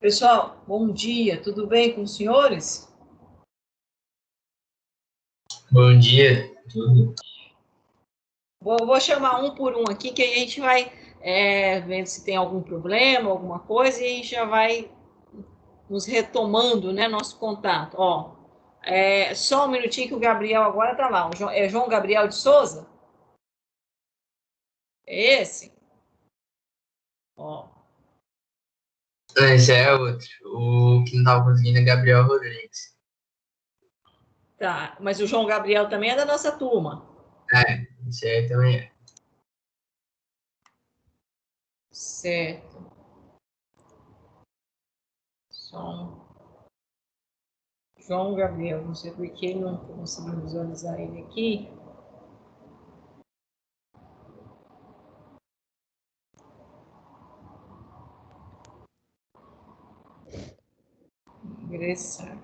Pessoal, bom dia, tudo bem com os senhores? Bom dia, tudo. Vou chamar um por um aqui, que aí a gente vai vendo se tem algum problema, alguma coisa, e a gente já vai nos retomando, né, nosso contato. Ó, só um minutinho que o Gabriel agora tá lá. É João Gabriel de Souza? É esse? Ó, Esse é outro. O que não estava conseguindo é Gabriel Rodrigues. tá. Mas o João Gabriel também é da nossa turma. Esse aí também é. Certo. João Gabriel, não sei por que não consegui visualizar ele aqui. Ingressar.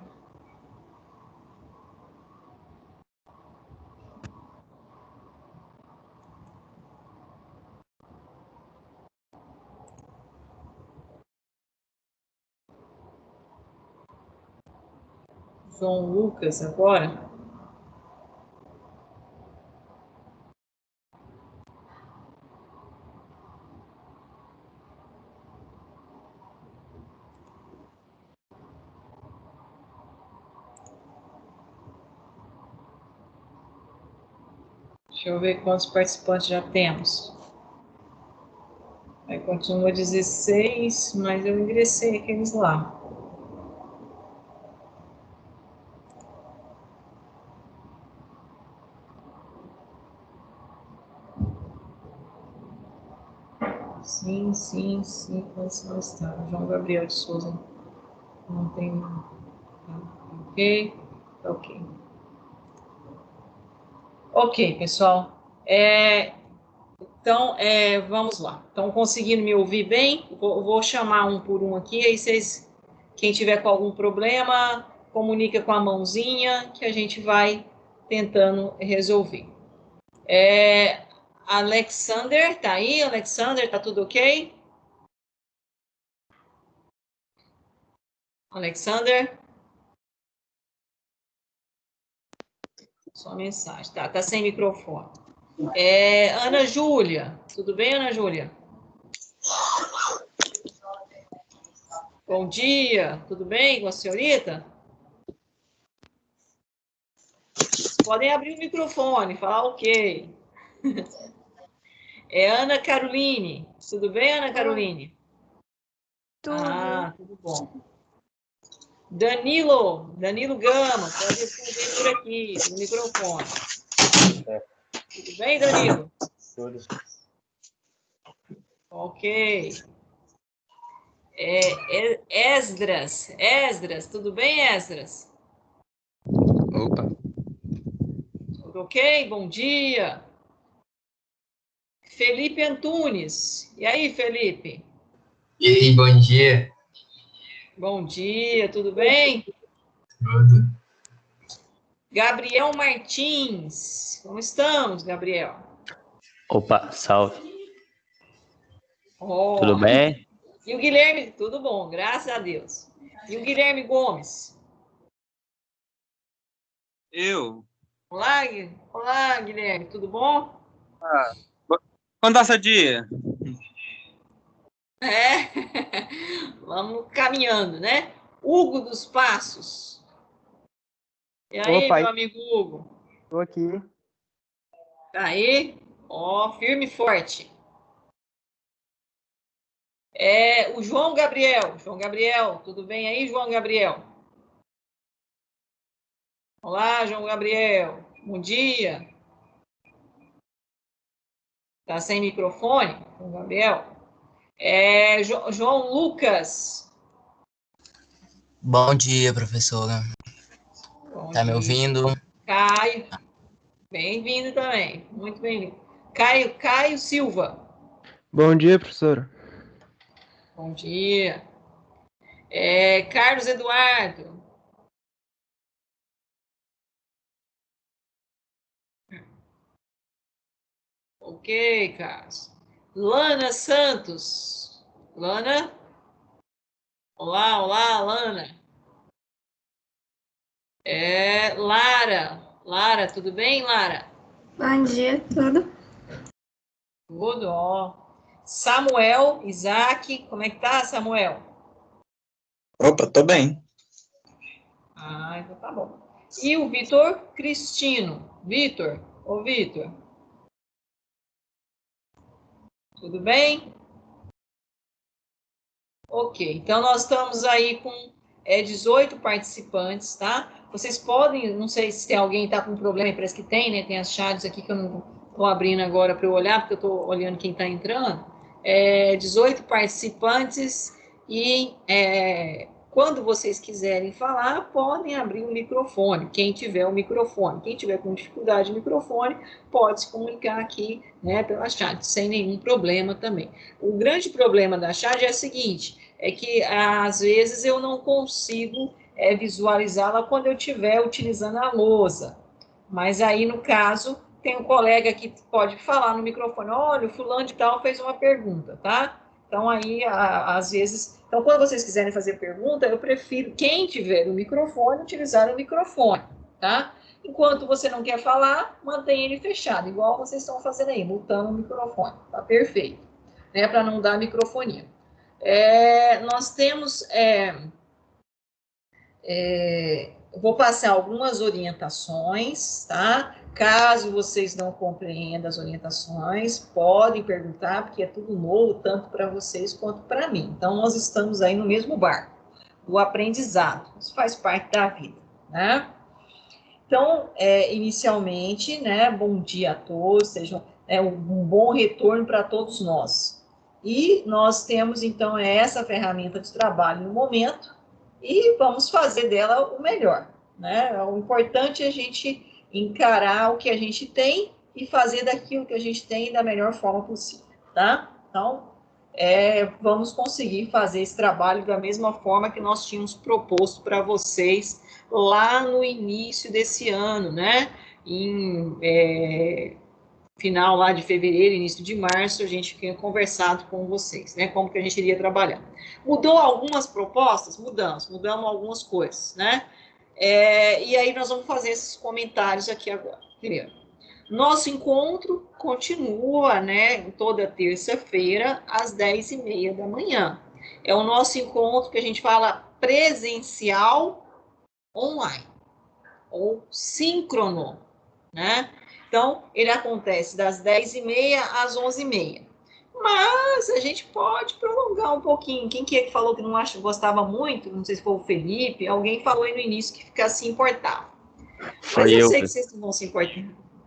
João Lucas agora. Deixa eu ver quantos participantes já temos. Aí continua 16, mas eu ingressei aqueles lá. Sim, quantos está? João Gabriel de Souza. Não tem. Ok, ok. Ok, pessoal. Então, vamos lá. Estão conseguindo me ouvir bem? Vou chamar um por um aqui, aí vocês, quem tiver com algum problema, comunica com a mãozinha que a gente vai tentando resolver. Alexander, tá aí? Alexander, tá tudo ok? Alexander? Só mensagem. Tá sem microfone. Ana Júlia. Tudo bem, Ana Júlia? Bom dia. Tudo bem com a senhorita? Vocês podem abrir o microfone, falar ok. Ana Caroline. Tudo bem, Ana Caroline? Tudo. Tudo bom. Danilo Gama, pode responder por aqui, no microfone. Tudo bem, Danilo? Tudo. Ok. Esdras, tudo bem, Esdras? Opa. Tudo ok? Bom dia. Felipe Antunes. E aí, Felipe? E aí, bom dia. Bom dia, tudo bem? Tudo. Gabriel Martins. Como estamos, Gabriel? Opa, salve. Oh. Tudo bem? E o Guilherme? Tudo bom, graças a Deus. E o Guilherme Gomes? Eu? Olá, Guilherme, tudo bom? Quando dá seu dia? Vamos caminhando, né? Hugo dos Passos. E aí, Opa, meu amigo Hugo? estou aqui. Tá aí? Ó, firme e forte. O João Gabriel. João Gabriel, tudo bem aí, João Gabriel? Olá, João Gabriel. Bom dia. Tá sem microfone, João Gabriel? João Lucas. Bom dia, professora. Bom Tá me dia. ouvindo? Caio. Bem-vindo também. Muito bem-vindo. Caio Silva. Bom dia, professora. Bom dia. Carlos Eduardo. Ok, Carlos. Lana Santos. Lana? Olá, olá, Alana. Lara. Lara, tudo bem, Lara? Bom dia, tudo? Tudo, ó. Samuel, Isaac, como é que tá, Samuel? Opa, tô bem. Ah, então tá bom. E o Vitor Cristino. Vitor, ô Vitor. Tudo bem? Ok, então nós estamos aí com 18 participantes, tá? Vocês podem, não sei se tem alguém que está com problema, parece que tem, né? Tem as chaves aqui que eu não estou abrindo agora para eu olhar, porque eu estou olhando quem está entrando. 18 participantes e quando vocês quiserem falar, podem abrir o microfone, quem tiver o microfone. Quem tiver com dificuldade de microfone, pode se comunicar aqui, né, pela chat, sem nenhum problema também. O grande problema da chat é o seguinte, é que às vezes eu não consigo visualizá-la quando eu estiver utilizando a lousa. Mas aí, no caso, tem um colega que pode falar no microfone, olha, o fulano de tal fez uma pergunta, tá? Então, aí, às vezes... Então, quando vocês quiserem fazer pergunta, eu prefiro, quem tiver o microfone, utilizar o microfone, tá? Enquanto você não quer falar, mantenha ele fechado, igual vocês estão fazendo aí, mutando o microfone, tá perfeito, né? Para não dar microfonia. Nós temos... vou passar algumas orientações, tá? Caso vocês não compreendam as orientações, podem perguntar, porque é tudo novo, tanto para vocês quanto para mim. Então, nós estamos aí no mesmo barco, o aprendizado, isso faz parte da vida, né? Então, inicialmente, né, bom dia a todos, sejam um bom retorno para todos nós. E nós temos, então, essa ferramenta de trabalho no momento, e vamos fazer dela o melhor, né? O importante é a gente encarar o que a gente tem e fazer daquilo que a gente tem da melhor forma possível, tá? Então, vamos conseguir fazer esse trabalho da mesma forma que nós tínhamos proposto para vocês lá no início desse ano, né? Final lá de fevereiro, início de março, a gente tinha conversado com vocês, né, como que a gente iria trabalhar. Mudou algumas propostas? Mudamos algumas coisas, né, e aí nós vamos fazer esses comentários aqui agora. Primeiro, nosso encontro continua, né, toda terça-feira, às 10h30 da manhã. É o nosso encontro que a gente fala presencial online, ou síncrono, né? Então, ele acontece das 10h30 às 11h30. Mas a gente pode prolongar um pouquinho. Quem que é que falou que não gostava muito? Não sei se foi o Felipe. Alguém falou aí no início que fica se importar. Mas eu sei que vocês não vão se importar.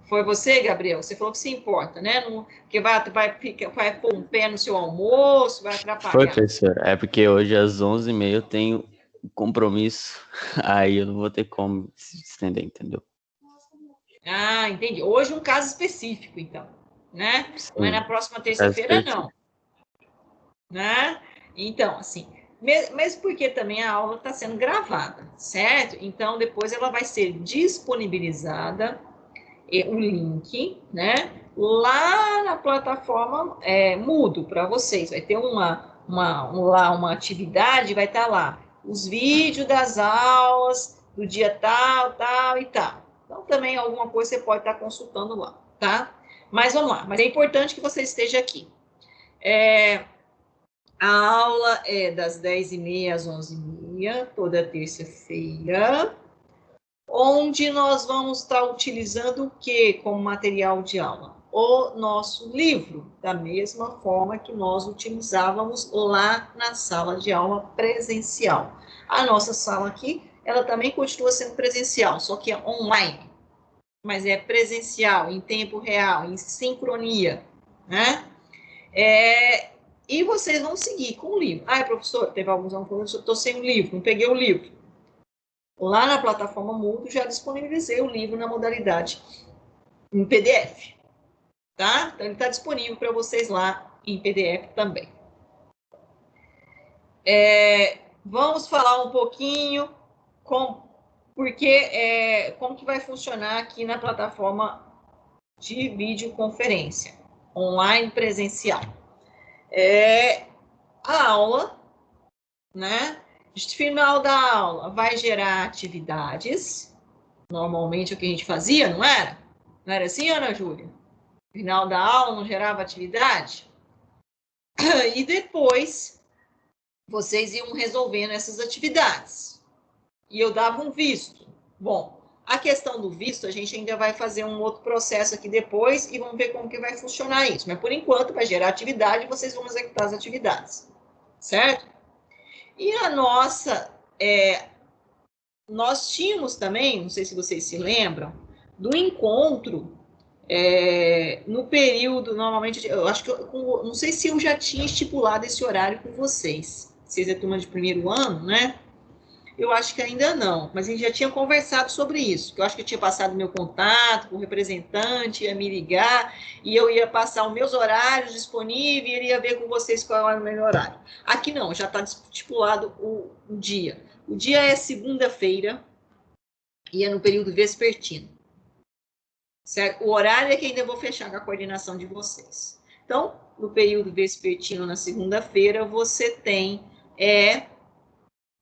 Foi você, Gabriel? Você falou que se importa, né? Porque vai pôr um pé no seu almoço, vai atrapalhar. Foi, professor. É porque hoje às 11h30 eu tenho um compromisso. Aí eu não vou ter como se estender, entendeu? Ah, entendi. Hoje um caso específico, então, né? Sim. Mas na próxima terça-feira, não. Né? Então, assim, mesmo porque também a aula está sendo gravada, certo? Então, depois ela vai ser disponibilizada, o link, né? Lá na plataforma Moodle para vocês. Vai ter uma atividade, vai estar lá os vídeos das aulas do dia tal, tal e tal. Então, também alguma coisa você pode estar consultando lá, tá? Mas vamos lá. Mas é importante que você esteja aqui. A aula é das 10h30 às 11h30, toda terça-feira, onde nós vamos estar utilizando o que como material de aula? O nosso livro, da mesma forma que nós utilizávamos lá na sala de aula presencial. A nossa sala aqui, ela também continua sendo presencial, só que é online, mas é presencial, em tempo real, em sincronia, né? E vocês vão seguir com o livro. Professor, teve alguns alunos falando, eu estou sem o livro, não peguei o livro. Lá na plataforma Moodle já disponibilizei o livro na modalidade em PDF, tá? Então ele está disponível para vocês lá em PDF também. Vamos falar um pouquinho como que vai funcionar aqui na plataforma de videoconferência, online presencial. A aula, né, Final da aula vai gerar atividades. Normalmente é o que a gente fazia, não era? Não era assim, Ana Júlia? Final da aula não gerava atividade? E depois vocês iam resolvendo essas atividades. E eu dava um visto. Bom, a questão do visto, a gente ainda vai fazer um outro processo aqui depois e vamos ver como que vai funcionar isso. Mas, por enquanto, vai gerar atividade e vocês vão executar as atividades. Certo? E a nossa... nós tínhamos também, não sei se vocês se lembram, do encontro no período, normalmente, eu acho que, não sei se eu já tinha estipulado esse horário com vocês. Vocês é turma de primeiro ano, né? Eu acho que ainda não, mas a gente já tinha conversado sobre isso, que eu acho que eu tinha passado meu contato com o representante, ia me ligar, e eu ia passar os meus horários disponíveis, e ele ia ver com vocês qual era o melhor horário. Aqui não, já está estipulado o dia. O dia é segunda-feira, e é no período vespertino. Certo? O horário é que ainda vou fechar com a coordenação de vocês. Então, no período vespertino, na segunda-feira, você tem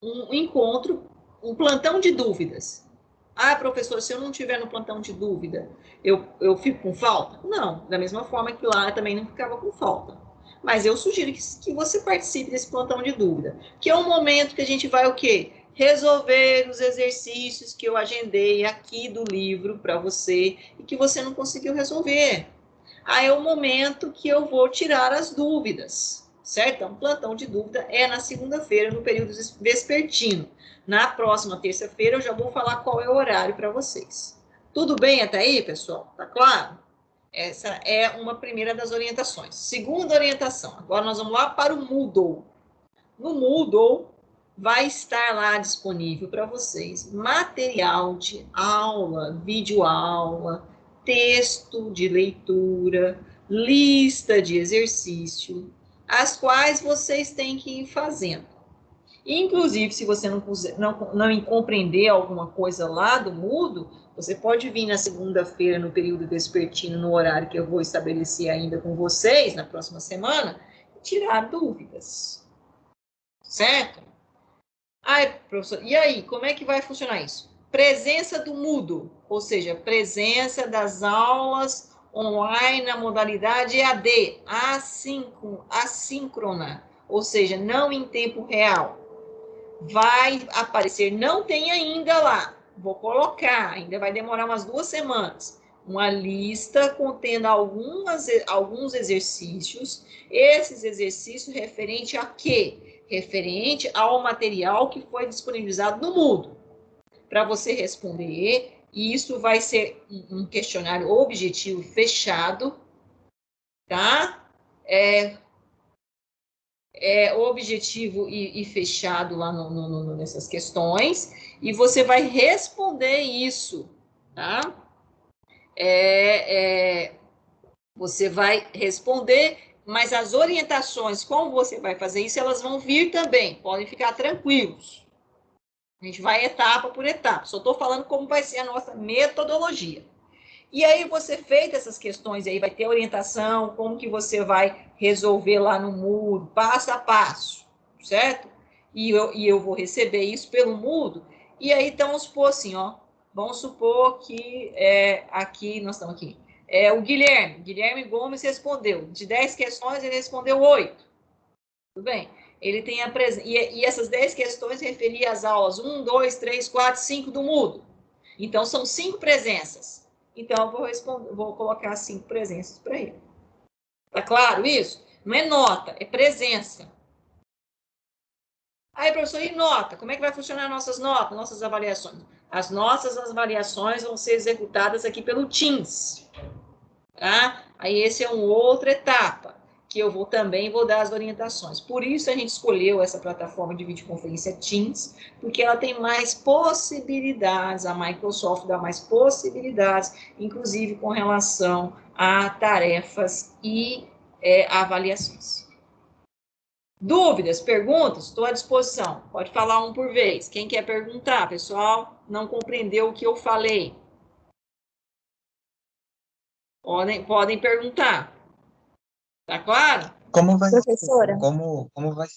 um encontro, um plantão de dúvidas. Ah, professor, se eu não tiver no plantão de dúvida, eu fico com falta? Não, da mesma forma que lá eu também não ficava com falta. Mas eu sugiro que você participe desse plantão de dúvida, que é um momento que a gente vai o quê? Resolver os exercícios que eu agendei aqui do livro para você e que você não conseguiu resolver. Aí é o momento que eu vou tirar as dúvidas, certo? Então, plantão de dúvida é na segunda-feira, no período vespertino. Na próxima terça-feira, eu já vou falar qual é o horário para vocês. Tudo bem até aí, pessoal? Tá claro? Essa é uma primeira das orientações. Segunda orientação, agora nós vamos lá para o Moodle. No Moodle, vai estar lá disponível para vocês material de aula, videoaula, texto de leitura, lista de exercício, as quais vocês têm que ir fazendo. Inclusive, se você não compreender alguma coisa lá do Moodle, você pode vir na segunda-feira, no período vespertino, no horário que eu vou estabelecer ainda com vocês, na próxima semana, e tirar dúvidas. Certo? Ai, professor, e aí, como é que vai funcionar isso? Presença do Moodle, ou seja, presença das aulas online na modalidade EAD, assíncrona, ou seja, não em tempo real. Vai aparecer, não tem ainda lá, vou colocar, ainda vai demorar umas 2 semanas, uma lista contendo alguns exercícios, esses exercícios referente a quê? Referente ao material que foi disponibilizado no Moodle. Para você responder, e isso vai ser um questionário objetivo fechado, tá? Objetivo e fechado lá nessas questões, e você vai responder isso, tá? Você vai responder, mas as orientações, como você vai fazer isso, elas vão vir também, podem ficar tranquilos. A gente vai etapa por etapa, só estou falando como vai ser a nossa metodologia. E aí, você feita essas questões, aí vai ter orientação, como que você vai resolver lá no Moodle, passo a passo, certo? E eu vou receber isso pelo Moodle, e aí, então, vamos supor assim, ó, vamos supor que aqui, nós estamos aqui, o Guilherme Gomes respondeu, de 10 questões, ele respondeu 8, tudo bem? Ele tem e essas 10 questões referiam às aulas 1, 2, 3, 4, 5 do Moodle. Então, são 5 presenças. Então, eu vou colocar 5 presenças para ele. Tá claro isso? Não é nota, é presença. Aí, professor, e nota? Como é que vai funcionar nossas notas, nossas avaliações? As nossas avaliações vão ser executadas aqui pelo Teams. Tá? Aí, esse é uma outra etapa, que eu também vou dar as orientações. Por isso, a gente escolheu essa plataforma de videoconferência Teams, porque ela tem mais possibilidades, a Microsoft dá mais possibilidades, inclusive com relação a tarefas e avaliações. Dúvidas, perguntas? Estou à disposição. Pode falar um por vez. Quem quer perguntar, pessoal? Não compreendeu o que eu falei? Podem perguntar. Tá claro? Como vai Professora? como vai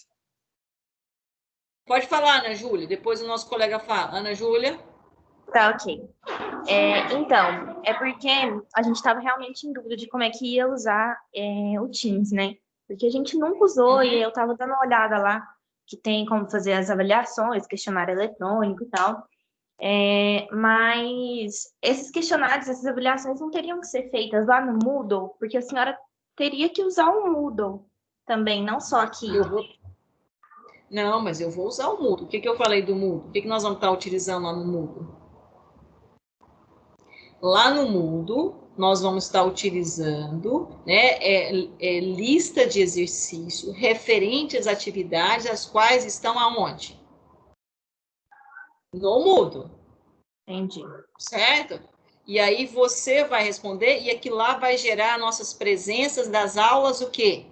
Pode falar, Ana Júlia, depois o nosso colega fala. Ana Júlia? Tá, ok. Então, é porque a gente estava realmente em dúvida de como é que ia usar o Teams, né? Porque a gente nunca usou e eu estava dando uma olhada lá, que tem como fazer as avaliações, questionário eletrônico e tal. Mas esses questionários, essas avaliações não teriam que ser feitas lá no Moodle, porque a senhora teria que usar o Moodle também, não só aqui. Não, mas eu vou usar o Moodle. O que eu falei do Moodle? O que nós vamos estar utilizando lá no Moodle? Lá no Moodle, nós vamos estar utilizando, né, lista de exercício referente às atividades as quais estão aonde? No Moodle. Entendi. Certo? E aí você vai responder e aquilo lá vai gerar nossas presenças das aulas o quê?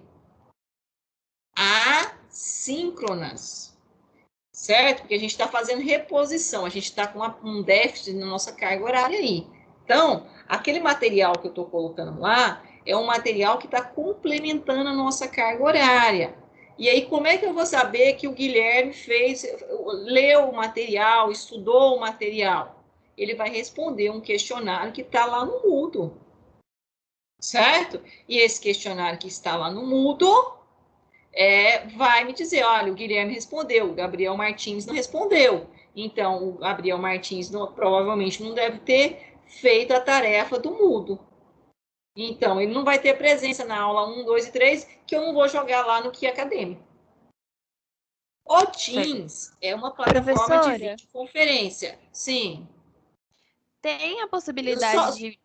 Assíncronas. Certo? Porque a gente está fazendo reposição, a gente está com um déficit na nossa carga horária aí. Então, aquele material que eu estou colocando lá é um material que está complementando a nossa carga horária. E aí, como é que eu vou saber que o Guilherme leu o material, estudou o material? Ele vai responder um questionário que está lá no Moodle. Certo? E esse questionário que está lá no Moodle vai me dizer, olha, o Guilherme respondeu, o Gabriel Martins não respondeu. Então, o Gabriel Martins provavelmente não deve ter feito a tarefa do Moodle. Então, ele não vai ter presença na aula 1, 2 e 3, que eu não vou jogar lá no Key Acadêmico. O Teams é uma plataforma de videoconferência. Sim. Tem a possibilidade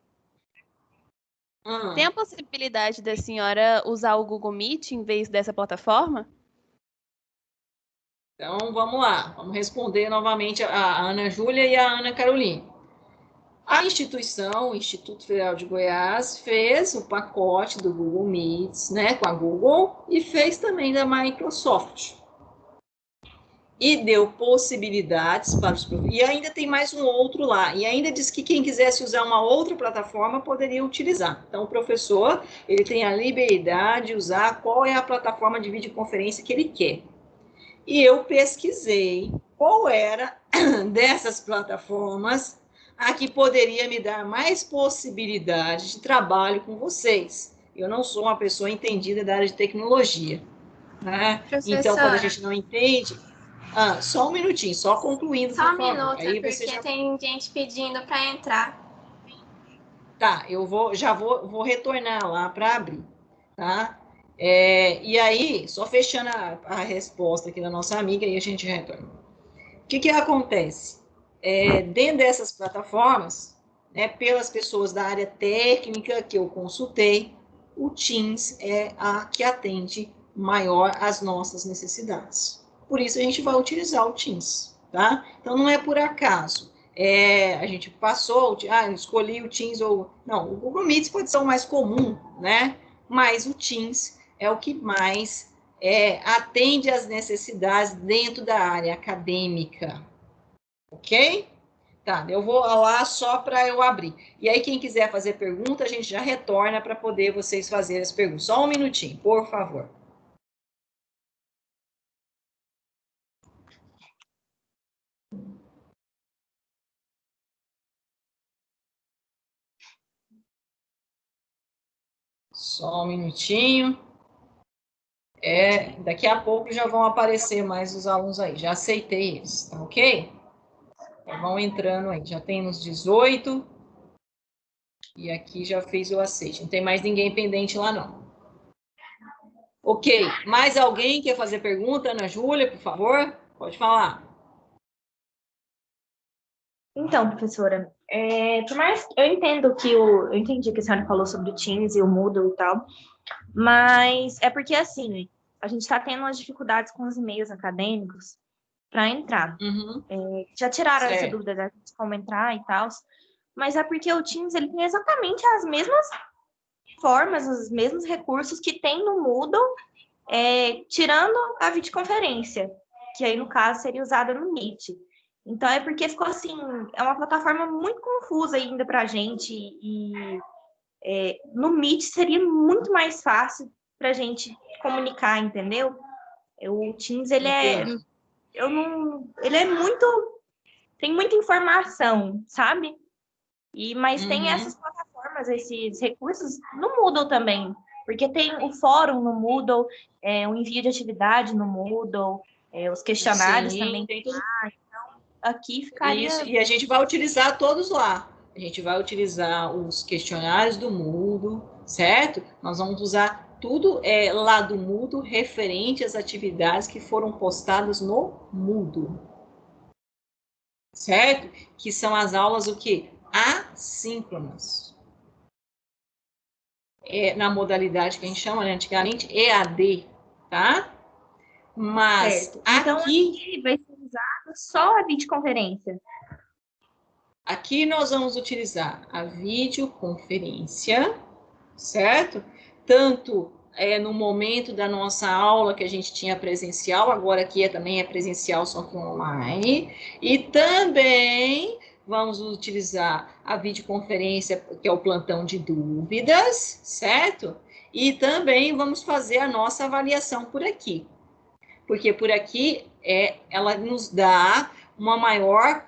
Tem a possibilidade da senhora usar o Google Meet em vez dessa plataforma? Então, vamos lá. Vamos responder novamente a Ana Júlia e a Ana Carolina. A instituição, o Instituto Federal de Goiás, fez o pacote do Google Meets, né, com a Google, e fez também da Microsoft. E deu possibilidades para os professores. E ainda tem mais um outro lá. E ainda diz que quem quisesse usar uma outra plataforma poderia utilizar. Então, o professor, ele tem a liberdade de usar qual é a plataforma de videoconferência que ele quer. E eu pesquisei qual era dessas plataformas a que poderia me dar mais possibilidade de trabalho com vocês. Eu não sou uma pessoa entendida da área de tecnologia, né? Então, quando a gente não entende... só um minutinho, só concluindo, só um minuto, aí porque você tem gente pedindo para entrar. Tá, eu vou retornar lá para abrir, tá? E aí, só fechando a resposta aqui da nossa amiga, aí a gente retorna. O que acontece? Dentro dessas plataformas, né, pelas pessoas da área técnica que eu consultei, o Teams é a que atende maior às nossas necessidades. Por isso a gente vai utilizar o Teams, tá? Então não é por acaso. A gente passou, escolhi o Teams ou... Não, o Google Meets pode ser o mais comum, né? Mas o Teams é o que mais atende às necessidades dentro da área acadêmica. Ok? Tá, eu vou lá só para eu abrir. E aí, quem quiser fazer pergunta, a gente já retorna para poder vocês fazerem as perguntas. Só um minutinho, por favor. Só um minutinho. Daqui a pouco já vão aparecer mais os alunos aí. Já aceitei eles, tá ok? Então, vão entrando aí. Já tem nos 18. E aqui já fez o aceite. Não tem mais ninguém pendente lá, não. Ok. Mais alguém quer fazer pergunta? Ana Júlia, por favor? Pode falar. Então, professora, por mais eu entendo eu entendi que a senhora falou sobre o Teams e o Moodle e tal, mas é porque assim, a gente está tendo umas dificuldades com os e-mails acadêmicos para entrar. Já tiraram essa dúvida da gente como entrar e tal, mas é porque o Teams ele tem exatamente as mesmas formas, os mesmos recursos que tem no Moodle, tirando a videoconferência, que aí no caso seria usada no Meet. Então, é porque ficou assim, é uma plataforma muito confusa ainda para a gente, e no Meet seria muito mais fácil para a gente comunicar, entendeu? O Teams, ele eu não... Ele é muito... Tem muita informação, sabe? Mas tem essas plataformas, esses recursos no Moodle também. Porque tem o fórum no Moodle, o envio de atividade no Moodle, os questionários também. Tem tudo. Então, aqui ficaria... Isso, e a gente vai utilizar todos lá. A gente vai utilizar os questionários do Moodle, certo? Nós vamos usar tudo lá do Moodle referente às atividades que foram postadas no Moodle. Certo? Que são as aulas o quê? Assíncronas. Na modalidade que a gente chama, né, antigamente, EAD, tá? Mas certo. Então, aqui vai ser usado só a videoconferência. Aqui nós vamos utilizar a videoconferência, certo? Tanto no momento da nossa aula que a gente tinha presencial, agora aqui também é presencial, só que online. E também vamos utilizar a videoconferência, que é o plantão de dúvidas, certo? E também vamos fazer a nossa avaliação por aqui. Porque por aqui ela nos dá uma maior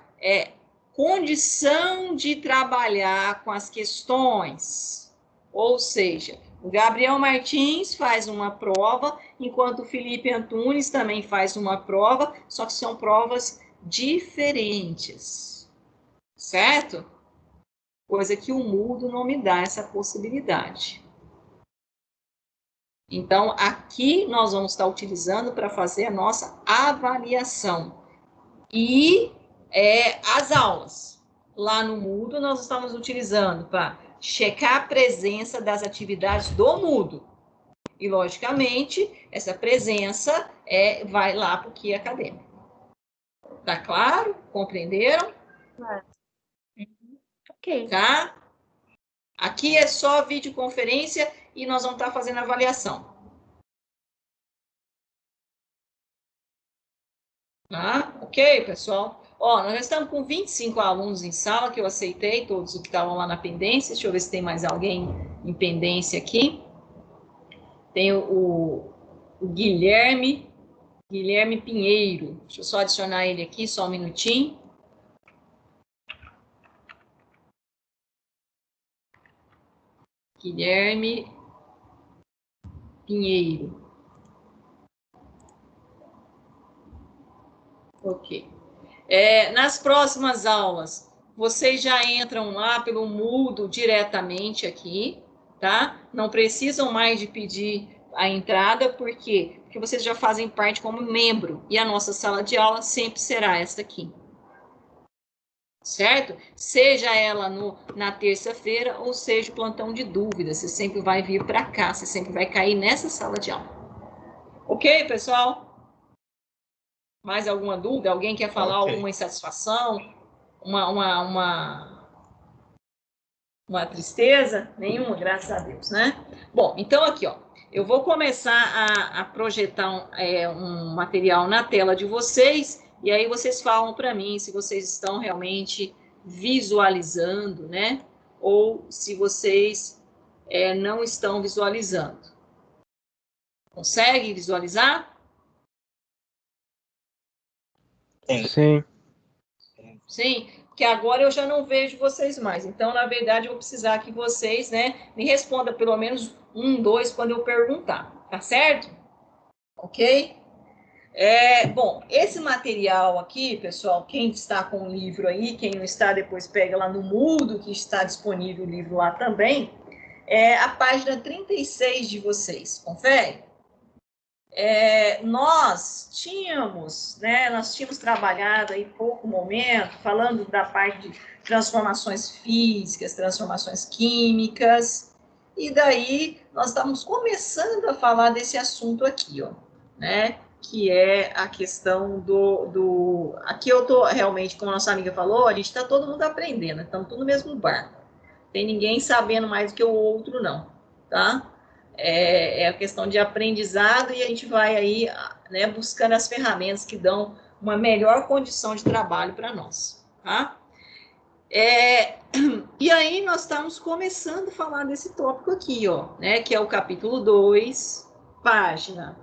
condição de trabalhar com as questões. Ou seja, o Gabriel Martins faz uma prova, enquanto o Felipe Antunes também faz uma prova, só que são provas diferentes. Certo? Coisa que o Moodle não me dá essa possibilidade. Então, aqui nós vamos estar utilizando para fazer a nossa avaliação. E as aulas. Lá no Moodle, nós estamos utilizando para checar a presença das atividades do Moodle. E, logicamente, essa presença vai lá para o Key Acadêmico. Tá claro? Compreenderam? Claro. Ok. Tá? Aqui é só videoconferência e nós vamos estar fazendo avaliação. Tá? Ok, pessoal? Ó, nós estamos com 25 alunos em sala, que eu aceitei, todos os que estavam lá na pendência. Deixa eu ver se tem mais alguém em pendência aqui. Tem o Guilherme Pinheiro. Deixa eu só adicionar ele aqui, só um minutinho. Guilherme Pinheiro. Ok. Nas próximas aulas, vocês já entram lá pelo Moodle diretamente aqui, tá? Não precisam mais de pedir a entrada, por quê? Porque vocês já fazem parte como membro, e a nossa sala de aula sempre será esta aqui. Certo? Seja ela na terça-feira, ou seja o plantão de dúvidas, você sempre vai vir para cá, você sempre vai cair nessa sala de aula. Ok, pessoal? Mais alguma dúvida? Alguém quer falar alguma insatisfação? Uma tristeza? Nenhuma, graças a Deus, né? Bom, então aqui, ó, eu vou começar a projetar um material na tela de vocês, e aí vocês falam para mim se vocês estão realmente visualizando, né? Ou se vocês não estão visualizando. Consegue visualizar? Sim. Sim, porque agora eu já não vejo vocês mais. Então, na verdade, eu vou precisar que vocês, né, me respondam pelo menos 1, 2 quando eu perguntar, tá certo? Ok? Bom, esse material aqui, pessoal, quem está com o livro aí, quem não está, depois pega lá no Moodle, que está disponível o livro lá também, a página 36 de vocês. Confere? Nós tínhamos trabalhado aí pouco momento, falando da parte de transformações físicas, transformações químicas, e daí nós estamos começando a falar desse assunto aqui, ó, né, que é a questão aqui eu tô realmente, como a nossa amiga falou, a gente está todo mundo aprendendo, estamos todos no mesmo barco, tem ninguém sabendo mais do que o outro não, tá? É a questão de aprendizado e a gente vai aí, né, buscando as ferramentas que dão uma melhor condição de trabalho para nós, tá? E aí nós estamos começando a falar desse tópico aqui, ó, né, que é o capítulo 2, página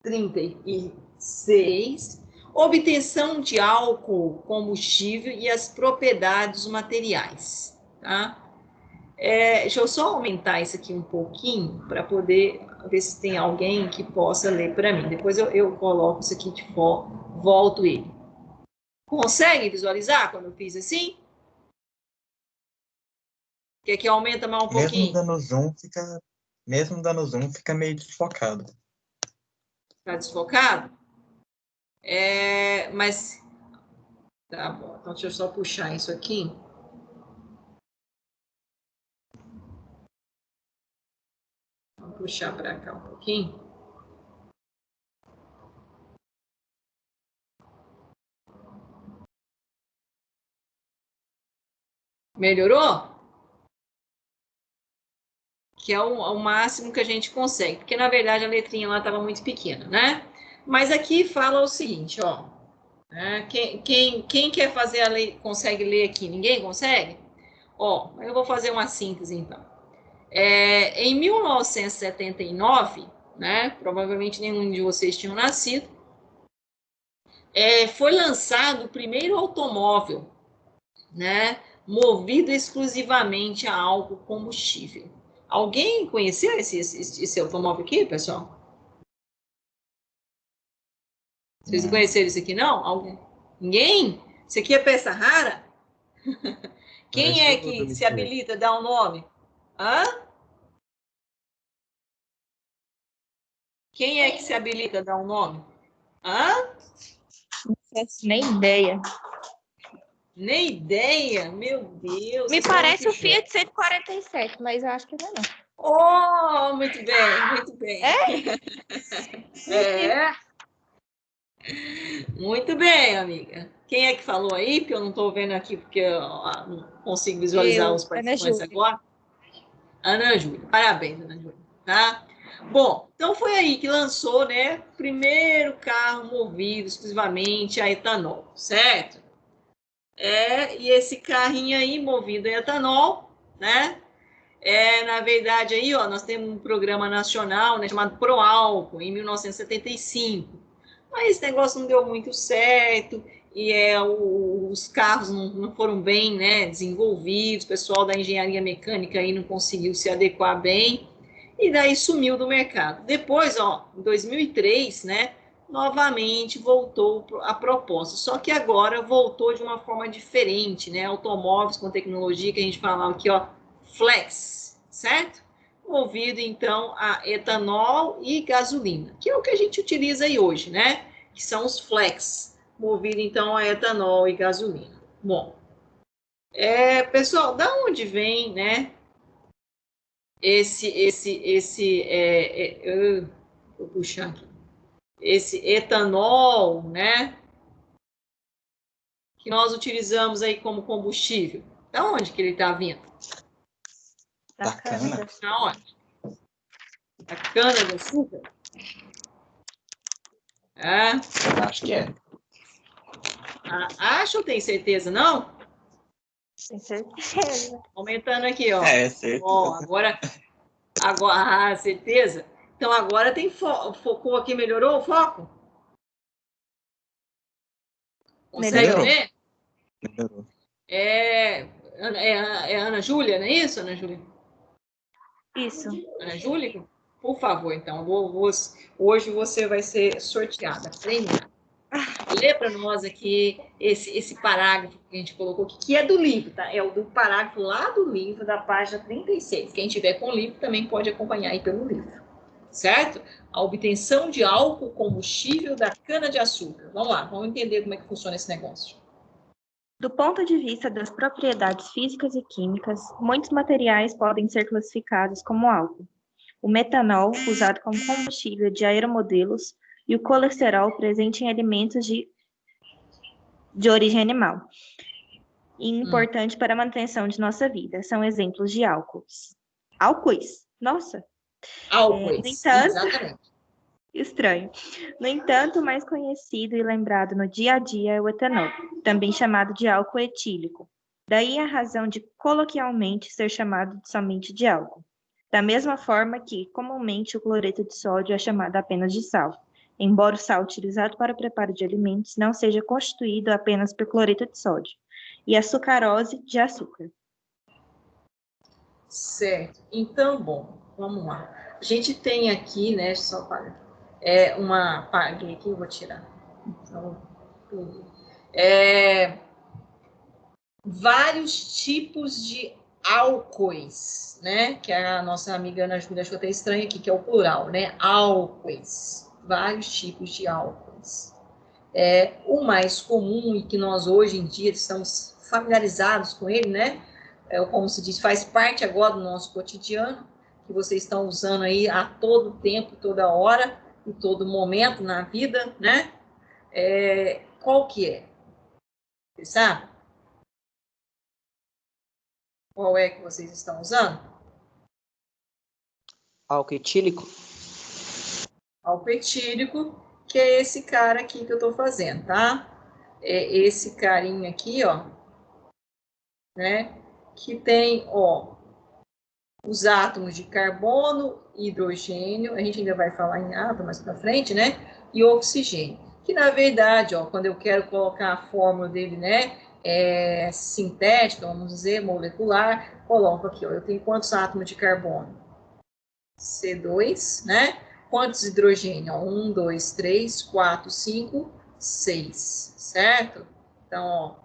36. Obtenção de álcool, combustível e as propriedades dos materiais, tá? Deixa eu só aumentar isso aqui um pouquinho para poder ver se tem alguém que possa ler para mim. Depois eu coloco isso aqui de volto ele. Consegue visualizar quando eu fiz assim? Quer que aumenta mais um pouquinho? Mesmo dando zoom, fica meio desfocado. Está desfocado? Mas... Tá bom, então deixa eu só puxar isso aqui. Vamos puxar para cá um pouquinho. Melhorou? Que é o máximo que a gente consegue, porque na verdade a letrinha lá estava muito pequena, né? Mas aqui fala o seguinte, ó. Quem quer fazer a lei, consegue ler aqui? Ninguém consegue? Ó, eu vou fazer uma síntese então. Em 1979, né? Provavelmente nenhum de vocês tinham nascido. Foi lançado o primeiro automóvel, né? Movido exclusivamente a álcool combustível. Alguém conheceu esse automóvel aqui, pessoal? Vocês não conheceram isso aqui, não? Alguém? Ninguém? Isso aqui é peça rara? Quem é que se habilita a dar um nome? Hã? Quem é que se habilita a dar um nome? Hã? Não faço nem ideia. Nem ideia? Meu Deus. Me parece o Fiat 147, mas eu acho que não é não. Oh, muito bem, muito bem. Muito bem, amiga. Quem é que falou aí? Porque eu não estou vendo aqui, porque eu não consigo visualizar os participantes agora. Ana Júlia. Parabéns, Ana Júlia. Tá? Bom, então foi aí que lançou, né, o primeiro carro movido exclusivamente a etanol, certo? E esse carrinho aí movido a etanol, né? Na verdade, aí, ó, nós temos um programa nacional, né, chamado Proálcool, em 1975. Mas esse negócio não deu muito certo, e os carros não foram bem, né, desenvolvidos, o pessoal da engenharia mecânica aí não conseguiu se adequar bem, e daí sumiu do mercado. Depois, ó, em 2003, né, novamente voltou a proposta, só que agora voltou de uma forma diferente, né, automóveis com tecnologia que a gente falava aqui, ó, flex, certo? Movido, então, a etanol e gasolina, que é o que a gente utiliza aí hoje, né? Que são os flex, movido, então, a etanol e gasolina. Bom, pessoal, da onde vem, né? Vou puxar aqui. Esse etanol, né? Que nós utilizamos aí como combustível. Da onde que ele está vindo? Da cana. Da onde? Da cana de açúcar? Acho que é. Acho ou tem certeza, não? Tem certeza. Aumentando aqui, ó. Certeza. Ó, agora, certeza? Então agora tem focou aqui, melhorou o foco? Consegue ver? Melhorou. É Ana Júlia, não é isso, Ana Júlia? Isso. Ana Júlia? Por favor, então, hoje você vai ser sorteada, premiada. Lê para nós aqui esse parágrafo que a gente colocou aqui, que é do livro, tá? É o do parágrafo lá do livro, da página 36. Quem tiver com o livro também pode acompanhar aí pelo livro, certo? A obtenção de álcool combustível da cana-de-açúcar. Vamos lá, vamos entender como é que funciona esse negócio. Do ponto de vista das propriedades físicas e químicas, muitos materiais podem ser classificados como álcool. O metanol, usado como combustível de aeromodelos, e o colesterol presente em alimentos de origem animal. E importante para a manutenção de nossa vida. São exemplos de álcoois. Álcoois? Nossa! Álcoois, no entanto, exatamente. Estranho. No entanto, o mais conhecido e lembrado no dia a dia é o etanol, também chamado de álcool etílico. Daí a razão de coloquialmente ser chamado somente de álcool. Da mesma forma que, comumente, o cloreto de sódio é chamado apenas de sal. embora o sal utilizado para o preparo de alimentos não seja constituído apenas por cloreto de sódio e a sucarose de açúcar. Certo. Então, bom, vamos lá. A gente tem aqui, né, só para apaguei aqui, eu vou tirar. Então, vários tipos de álcoois, né? Que a nossa amiga Ana Júlia achou até estranho aqui, que é o plural, né? Álcoois. Vários tipos de álcoois. O mais comum e que nós hoje em dia estamos familiarizados com ele, né? Como se diz, faz parte agora do nosso cotidiano, que vocês estão usando aí a todo tempo, toda hora, em todo momento na vida, né? Qual que é? Você sabe? Qual é que vocês estão usando? Álcool etílico? Álcool etílico, que é esse cara aqui que eu estou fazendo, tá? É esse carinha aqui, ó, né? Que tem, ó, os átomos de carbono, hidrogênio, a gente ainda vai falar em átomo mais para frente, né? E oxigênio. Que na verdade, ó, quando eu quero colocar a fórmula dele, né? Sintética, vamos dizer, molecular, coloco aqui, ó, eu tenho quantos átomos de carbono? C2, né? Quantos hidrogênio? 1, 2, 3, 4, 5, 6, certo? Então, ó,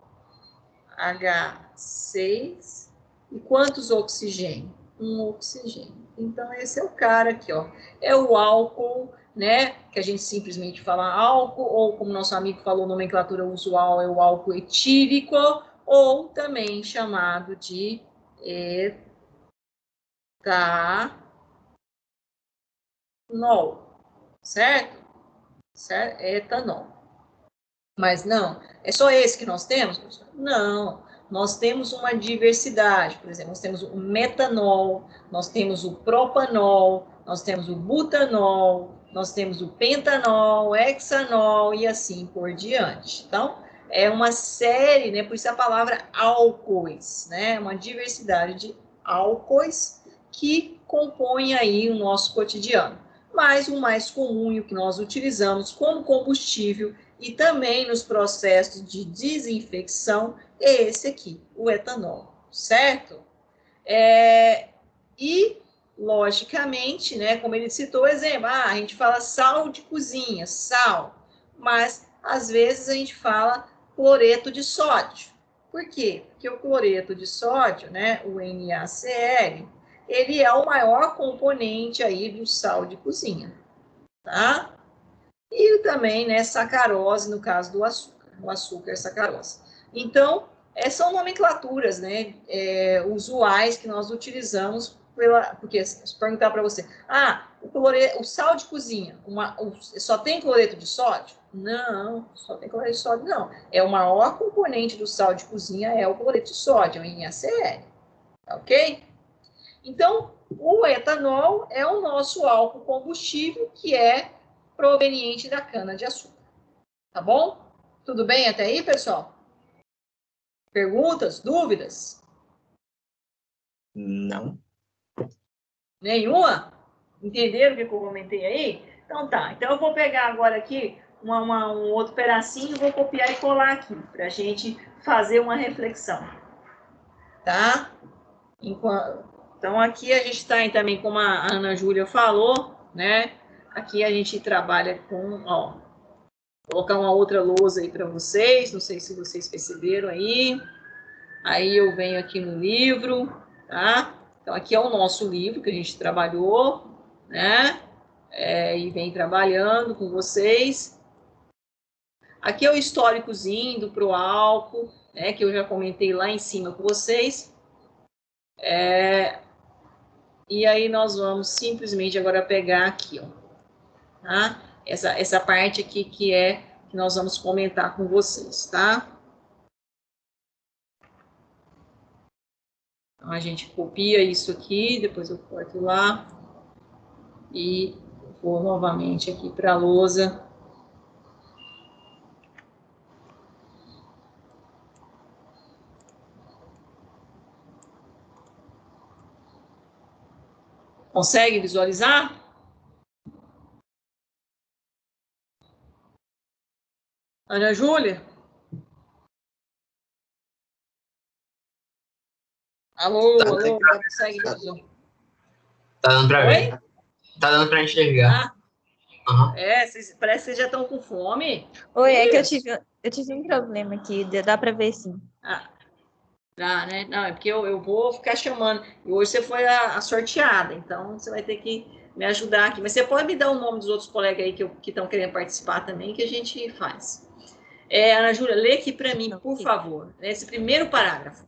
H6. E quantos oxigênio? Um oxigênio. Então, esse é o cara aqui, ó. É o álcool, né? Que a gente simplesmente fala álcool, ou como nosso amigo falou, nomenclatura usual é o álcool etílico, ou também chamado de etanol, certo? Certo? Etanol. Mas não, é só esse que nós temos? Não, nós temos uma diversidade. Por exemplo, nós temos o metanol, nós temos o propanol, nós temos o butanol, nós temos o pentanol, hexanol e assim por diante. Então, é uma série, né? Por isso a palavra álcoois, né? Uma diversidade de álcoois que compõem aí o nosso cotidiano. Mas o mais comum e o que nós utilizamos como combustível e também nos processos de desinfecção é esse aqui, o etanol, certo? E, logicamente, né, como ele citou o exemplo, a gente fala sal de cozinha, sal, mas às vezes a gente fala cloreto de sódio. Por quê? Porque o cloreto de sódio, né, o NaCl, ele é o maior componente aí do sal de cozinha, tá? E também, né, sacarose, no caso do açúcar, o açúcar sacarose. Então, são nomenclaturas, né, usuais que nós utilizamos, porque se perguntar para você, o sal de cozinha, só tem cloreto de sódio? Não, só tem cloreto de sódio, não. O maior componente do sal de cozinha é o cloreto de sódio, o NaCl, ok? Então, o etanol é o nosso álcool combustível, que é proveniente da cana-de-açúcar. Tá bom? Tudo bem até aí, pessoal? Perguntas? Dúvidas? Não. Nenhuma? Entenderam o que eu comentei aí? Então tá. Então eu vou pegar agora aqui um outro pedacinho, vou copiar e colar aqui, para a gente fazer uma reflexão. Tá? Então aqui a gente está também, como a Ana Júlia falou, né? Aqui a gente trabalha com, ó, vou colocar uma outra lousa aí para vocês, não sei se vocês perceberam aí. Aí eu venho aqui no livro, tá? Então aqui é o nosso livro que a gente trabalhou, né? E vem trabalhando com vocês. Aqui é o históricozinho do Proálcool, né? Que eu já comentei lá em cima com vocês. E aí nós vamos simplesmente agora pegar aqui, ó, tá? Essa parte aqui que nós vamos comentar com vocês, tá? Então a gente copia isso aqui, depois eu corto lá e vou novamente aqui para a lousa. Consegue visualizar? Ana Júlia? Alô, Tá, alô, consegue me ouvir? Tá dando pra Oi? ver. Tá dando pra enxergar. Ah, parece que vocês já estão com fome. Oi, é que Isso. eu tive um problema aqui, dá pra ver sim. Tá, né? Não, é porque eu vou ficar chamando. E hoje você foi a sorteada, então você vai ter que me ajudar aqui. Mas você pode me dar o nome dos outros colegas aí que estão querendo participar também, que a gente faz. Ana Júlia, lê aqui para mim, por favor, esse primeiro parágrafo.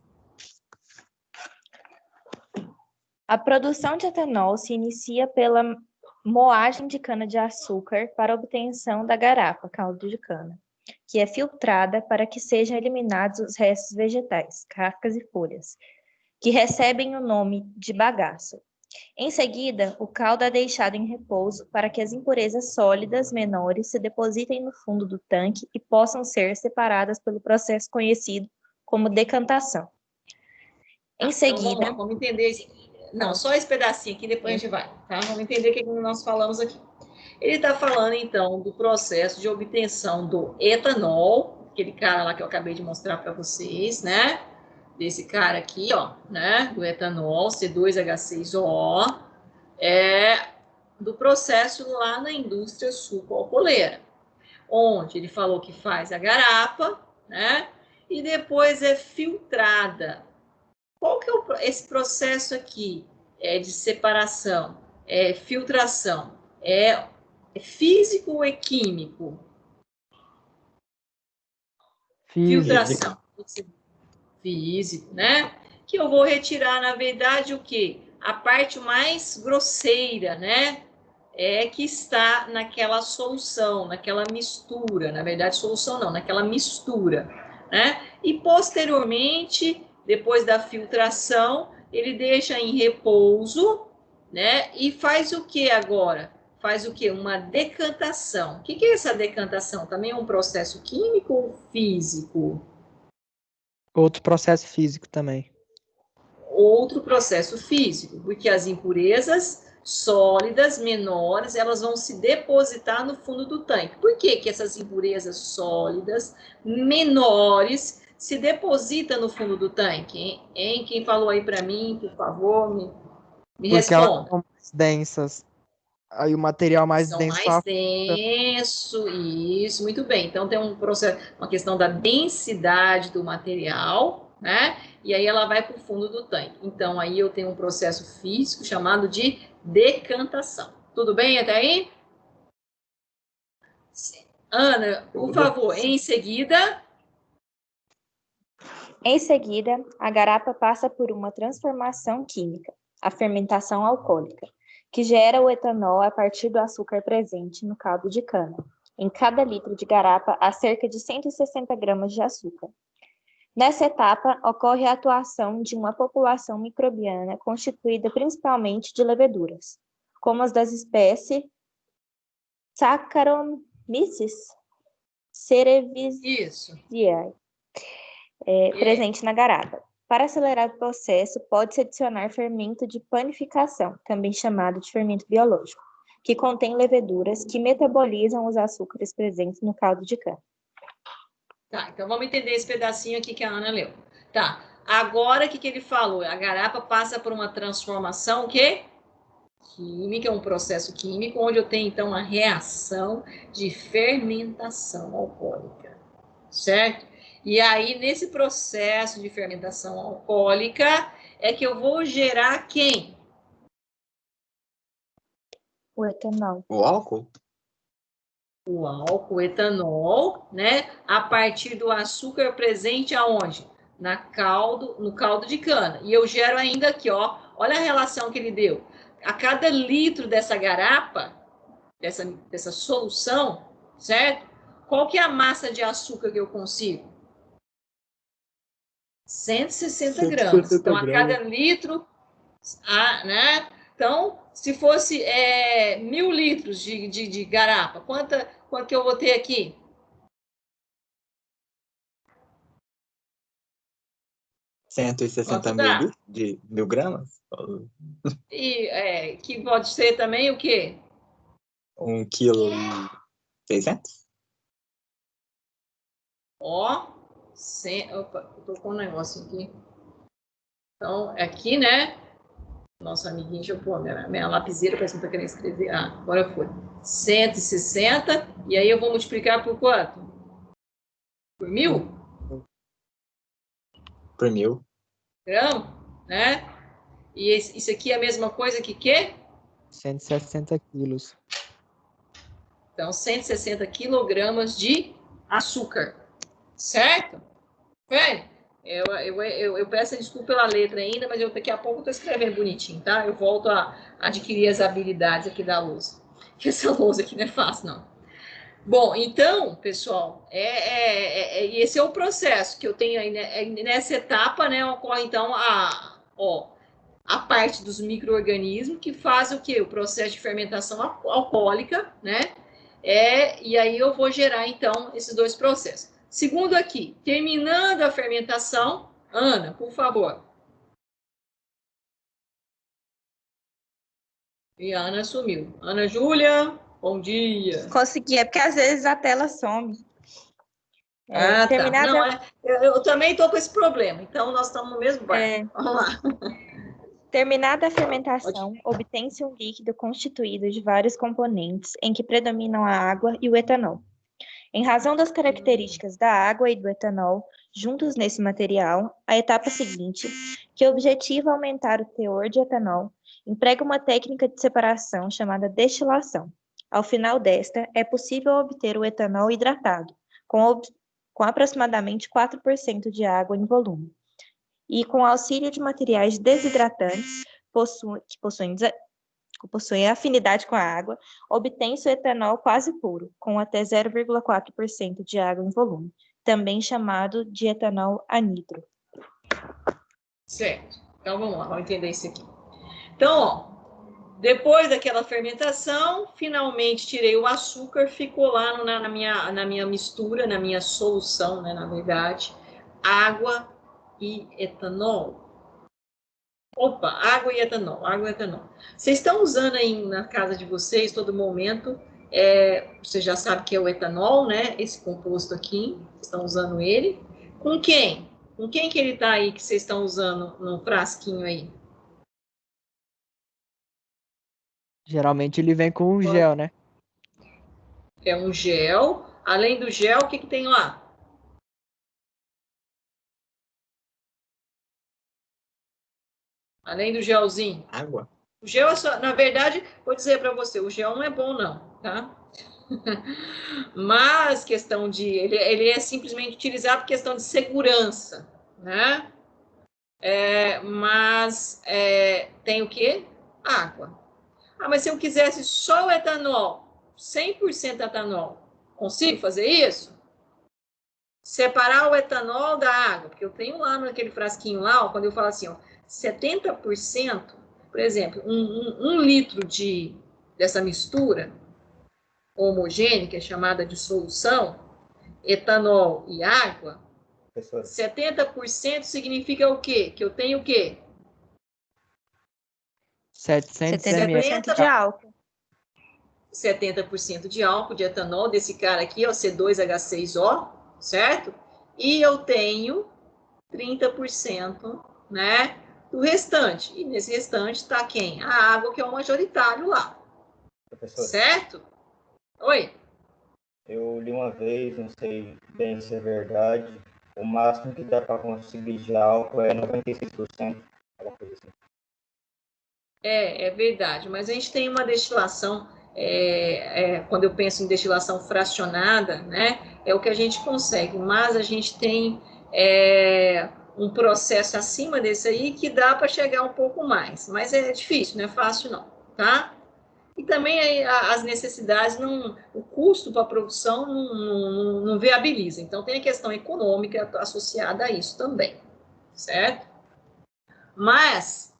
A produção de etanol se inicia pela moagem de cana-de-açúcar para obtenção da garapa, caldo de cana, que é filtrada para que sejam eliminados os restos vegetais, cascas e folhas, que recebem o nome de bagaço. Em seguida, o caldo é deixado em repouso para que as impurezas sólidas menores se depositem no fundo do tanque e possam ser separadas pelo processo conhecido como decantação. Em seguida... Então, vamos entender isso. Não, só esse pedacinho aqui, depois a gente vai, tá? Vamos entender o que nós falamos aqui. Ele está falando, então, do processo de obtenção do etanol, aquele cara lá que eu acabei de mostrar para vocês, né? Desse cara aqui, ó, né? Do etanol, C2H6O, do processo lá na indústria sucroalcooleira, onde ele falou que faz a garapa, né? E depois é filtrada. Qual que é esse processo aqui de separação, filtração? É físico ou é químico? Filtração. Físico, né? Que eu vou retirar, na verdade, o quê? A parte mais grosseira, né? Que está naquela solução, naquela mistura. Na verdade, solução não, naquela mistura, né? E posteriormente, depois da filtração, ele deixa em repouso, né? E faz o que agora? Faz o que? Uma decantação. O que é essa decantação? Também é um processo químico ou físico? Outro processo físico também. Outro processo físico, porque as impurezas sólidas menores, elas vão se depositar no fundo do tanque. Por que essas impurezas sólidas menores se depositam no fundo do tanque? Hein? Quem falou aí para mim, por favor, me Porque elas responda. são mais densas. Aí o material mais São denso mais denso, isso, muito bem. Então tem um processo, uma questão da densidade do material, né? E aí ela vai para o fundo do tanque. Então aí eu tenho um processo físico chamado de decantação. Tudo bem até aí? Ana, por favor, em seguida. Em seguida, a garapa passa por uma transformação química, a fermentação alcoólica, que gera o etanol a partir do açúcar presente no caldo de cana. Em cada litro de garapa, há cerca de 160 gramas de açúcar. Nessa etapa, ocorre a atuação de uma população microbiana constituída principalmente de leveduras, como as das espécies Saccharomyces cerevisiae, presente na garapa. Para acelerar o processo, pode-se adicionar fermento de panificação, também chamado de fermento biológico, que contém leveduras que metabolizam os açúcares presentes no caldo de cana. Tá, então vamos entender esse pedacinho aqui que a Ana leu. Tá, agora o que ele falou? A garapa passa por uma transformação, o quê? Química, um processo químico, onde eu tenho, então, a reação de fermentação alcoólica, certo? E aí, nesse processo de fermentação alcoólica, é que eu vou gerar quem? O etanol. O álcool? O álcool, o etanol, né? A partir do açúcar presente aonde? No caldo de cana. E eu gero ainda aqui, ó. Olha a relação que ele deu. A cada litro dessa garapa, dessa solução, certo? Qual que é a massa de açúcar que eu consigo? 160 gramas. Então, a cada litro, né? Então, se fosse 1.000 litros de garapa, quanto que eu vou ter aqui? de 1.000 gramas? E que pode ser também o quê? 1,6 kg? Ó, opa, eu tô com um negócio aqui. Então, aqui, né? Nosso amiguinho, deixa eu pôr minha lapiseira, parece que não tá querendo escrever. Ah, agora foi. 160, e aí eu vou multiplicar por quanto? Por 1000? Por 1000. Gramas, né? E isso aqui é a mesma coisa que quê? 160 quilos. Então, 160 quilogramas de açúcar, certo? Bem, eu peço desculpa pela letra ainda, mas daqui a pouco eu estou escrevendo bonitinho, tá? Eu volto a adquirir as habilidades aqui da lousa. Que essa lousa aqui não é fácil, não. Bom, então, pessoal, esse é o processo que eu tenho aí, né? Nessa etapa, né, ocorre, então, a parte dos micro-organismos que fazem o quê? O processo de fermentação alcoólica, né? E aí eu vou gerar, então, esses dois processos. Segundo aqui, terminando a fermentação, Ana, por favor. E a Ana sumiu. Ana Júlia, bom dia. Consegui, é porque às vezes a tela some. Tá. Não, eu também estou com esse problema, então nós estamos no mesmo barco. Vamos lá. Terminada a fermentação, obtém-se um líquido constituído de vários componentes, em que predominam a água e o etanol. Em razão das características da água e do etanol juntos nesse material, a etapa seguinte, que objetiva aumentar o teor de etanol, emprega uma técnica de separação chamada destilação. Ao final desta, é possível obter o etanol hidratado, com aproximadamente 4% de água em volume. E com auxílio de materiais desidratantes, que possuem afinidade com a água, obtém-se o etanol quase puro, com até 0,4% de água em volume, também chamado de etanol anidro. Certo. Então, vamos lá, vamos entender isso aqui. Então, ó, depois daquela fermentação, finalmente tirei o açúcar, ficou lá na minha mistura, na minha solução, né, na verdade, água e etanol. Opa, água e etanol, água e etanol. Vocês estão usando aí na casa de vocês, todo momento, você já sabe que é o etanol, né? Esse composto aqui, vocês estão usando ele. Com quem? Com quem que ele está aí, que vocês estão usando no frasquinho aí? Geralmente ele vem com um gel, né? É um gel. Além do gel, o que tem lá? Além do gelzinho. Água. O gel é só, na verdade, vou dizer para você, o gel não é bom não, tá? Mas questão de, ele é simplesmente utilizado por questão de segurança, né? Mas tem o quê? Água. Ah, mas se eu quisesse só o etanol, 100% etanol, consigo fazer isso? Separar o etanol da água, porque eu tenho lá naquele frasquinho lá, ó, quando eu falo assim, ó, 70%, por exemplo, um litro dessa mistura homogênea, que é chamada de solução, etanol e água, 70% significa o quê? Que eu tenho o quê? 700 ml. 70% de álcool. 70% de álcool, de etanol, desse cara aqui, ó, C2H6O, certo? E eu tenho 30%, né, do restante. E nesse restante está quem? A água, que é o majoritário lá. Professor, certo? Oi? eu li uma vez, não sei bem se é verdade, o máximo que dá para conseguir de álcool é 96%. Alguma coisa assim. É verdade, mas a gente tem uma destilação, quando eu penso em destilação fracionada, né, é o que a gente consegue, mas a gente tem um processo acima desse aí que dá para chegar um pouco mais, mas é difícil, não é fácil não, tá? E também as necessidades, o custo para a produção não viabiliza, então tem a questão econômica associada a isso também, certo? Mas,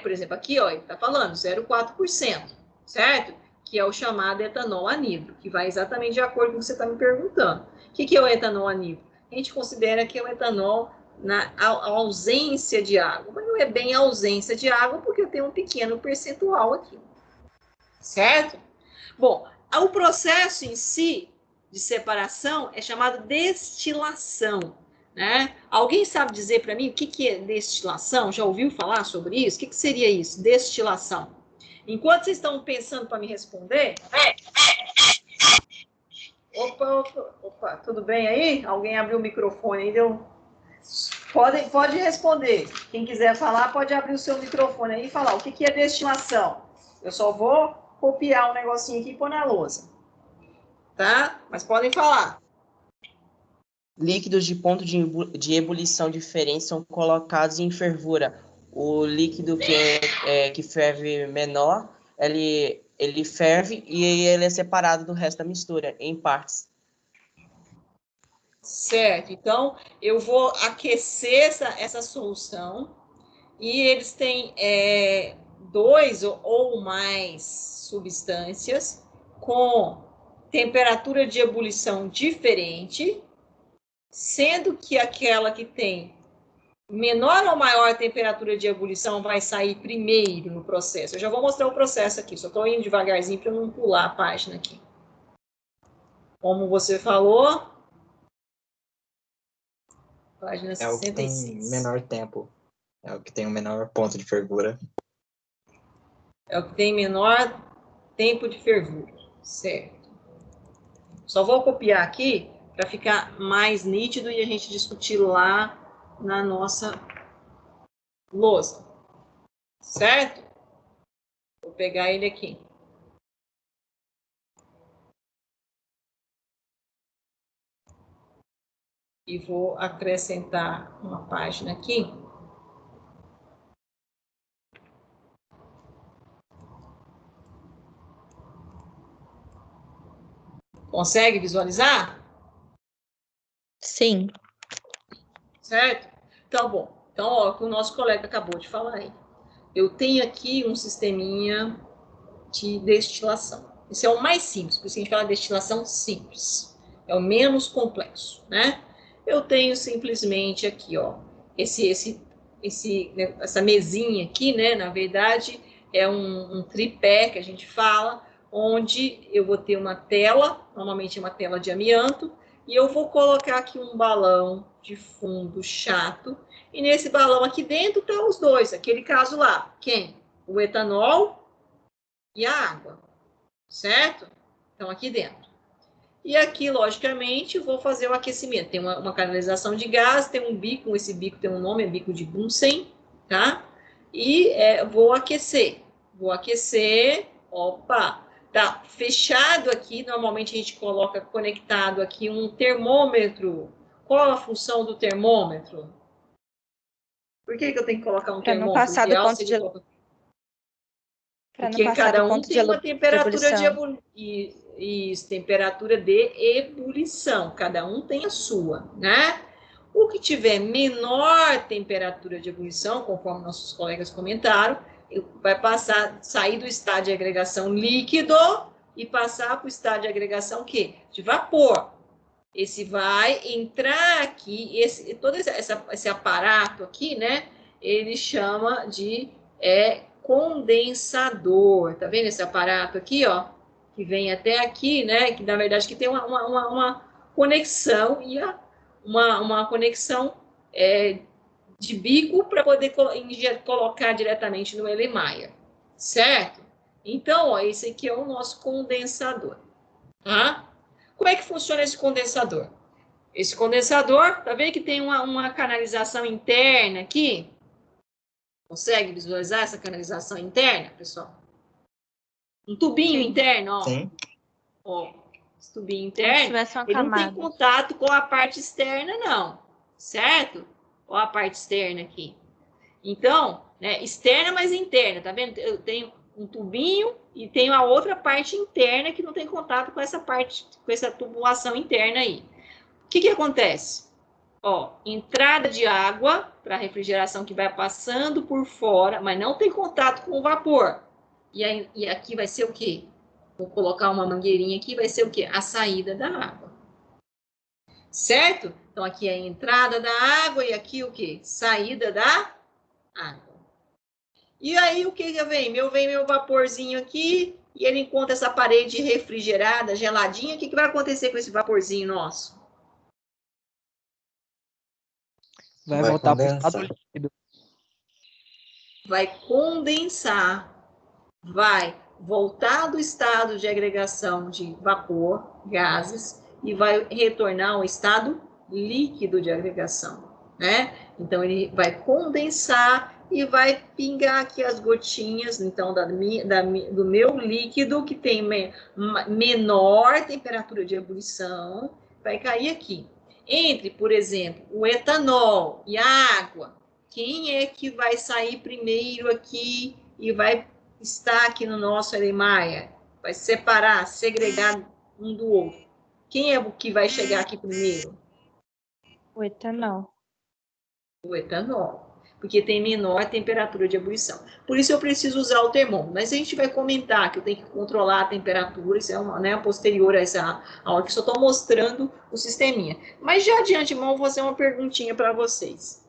por exemplo, aqui, ó, ele está falando 0,4%, certo? Que é o chamado etanol anidro, que vai exatamente de acordo com o que você está me perguntando. O que é o etanol anidro? A gente considera que é o etanol na ausência de água, mas não é bem a ausência de água, porque eu tenho um pequeno percentual aqui, certo? Bom, o processo em si de separação é chamado destilação, né? Alguém sabe dizer para mim o que é destilação? Já ouviu falar sobre isso? O que seria isso, destilação? Enquanto vocês estão pensando para me responder... Opa, tudo bem aí? Alguém abriu o microfone aí, deu... Pode responder. Quem quiser falar, pode abrir o seu microfone aí e falar o que é destilação. Eu só vou copiar um negocinho aqui e pôr na lousa. Tá? Mas podem falar. Líquidos de ponto de ebulição diferentes são colocados em fervura. O líquido que ferve menor, ele ferve e ele é separado do resto da mistura, em partes. Certo. Então, eu vou aquecer essa solução e eles têm 2 ou mais substâncias com temperatura de ebulição diferente, sendo que aquela que tem menor ou maior temperatura de ebulição vai sair primeiro no processo. Eu já vou mostrar o processo aqui, só estou indo devagarzinho para eu não pular a página aqui. Como você falou, página 66. É o que tem menor tempo. É o que tem o menor ponto de fervura. É o que tem menor tempo de fervura, certo. Só vou copiar aqui para ficar mais nítido e a gente discutir lá na nossa lousa, certo? Vou pegar ele aqui. E vou acrescentar uma página aqui. Consegue visualizar? Sim. Certo? Então, bom. Então, ó, o que o nosso colega acabou de falar aí. Eu tenho aqui um sisteminha de destilação. Esse é o mais simples, por isso que a gente fala de destilação simples. É o menos complexo, né? Eu tenho simplesmente aqui, ó, essa mesinha aqui, né? Na verdade, é um tripé que a gente fala, onde eu vou ter uma tela, normalmente uma tela de amianto, e eu vou colocar aqui um balão de fundo chato, e nesse balão aqui dentro estão os dois, aquele caso lá, quem? O etanol e a água, certo? Então, aqui dentro. E aqui, logicamente, vou fazer o aquecimento. Tem uma canalização de gás, tem um bico, esse bico tem um nome, é bico de Bunsen, tá? E vou aquecer. Vou aquecer, opa, tá fechado aqui, normalmente a gente coloca conectado aqui um termômetro. Qual a função do termômetro? Por que eu tenho que colocar um termômetro? Para não passar do ponto de... Porque cada um tem uma temperatura de ebulição. Isso, temperatura de ebulição. Cada um tem a sua, né? O que tiver menor temperatura de ebulição, conforme nossos colegas comentaram, vai sair do estado de agregação líquido e passar para o estado de agregação quê? De vapor. Esse vai entrar aqui, todo esse aparato aqui, né? Ele chama de condensador. Tá vendo esse aparato aqui, ó? Que vem até aqui, né? Que na verdade que tem uma conexão e uma conexão de bico para poder colocar diretamente no Erlenmeyer, certo? Então, ó, esse aqui é o nosso condensador, tá? Como é que funciona esse condensador? Esse condensador, tá vendo que tem uma canalização interna aqui? Consegue visualizar essa canalização interna, pessoal? Um tubinho interno, ó. Sim. Ó, esse tubinho interno, ele não tem contato com a parte externa, não. Certo? Ó a parte externa aqui. Então, né, externa, mas interna, tá vendo? Eu tenho um tubinho e tenho a outra parte interna que não tem contato com essa parte, com essa tubulação interna aí. O que acontece? Ó, entrada de água para refrigeração que vai passando por fora, mas não tem contato com o vapor. E aqui vai ser o quê? Vou colocar uma mangueirinha aqui, vai ser o quê? A saída da água. Certo? Então, aqui é a entrada da água e aqui o quê? Saída da água. E aí, o que vem? Vem meu vaporzinho aqui e ele encontra essa parede refrigerada, geladinha, o que vai acontecer com esse vaporzinho nosso? Vai voltar para o estado condensar. líquido. Vai condensar, vai voltar do estado de agregação de vapor, gases, e vai retornar ao estado líquido de agregação, né? Então, ele vai condensar e vai pingar aqui as gotinhas, então, do meu líquido, que tem menor temperatura de ebulição, vai cair aqui. Entre, por exemplo, o etanol e a água, quem é que vai sair primeiro aqui e vai estar aqui no nosso Eremaia? Vai separar, segregar um do outro. Quem é o que vai chegar aqui primeiro? O etanol. O etanol, porque tem menor temperatura de ebulição. Por isso eu preciso usar o termômetro. Mas a gente vai comentar que eu tenho que controlar a temperatura, isso é uma, né, posterior a essa aula, que só estou mostrando o sisteminha. Mas já de antemão, vou fazer uma perguntinha para vocês.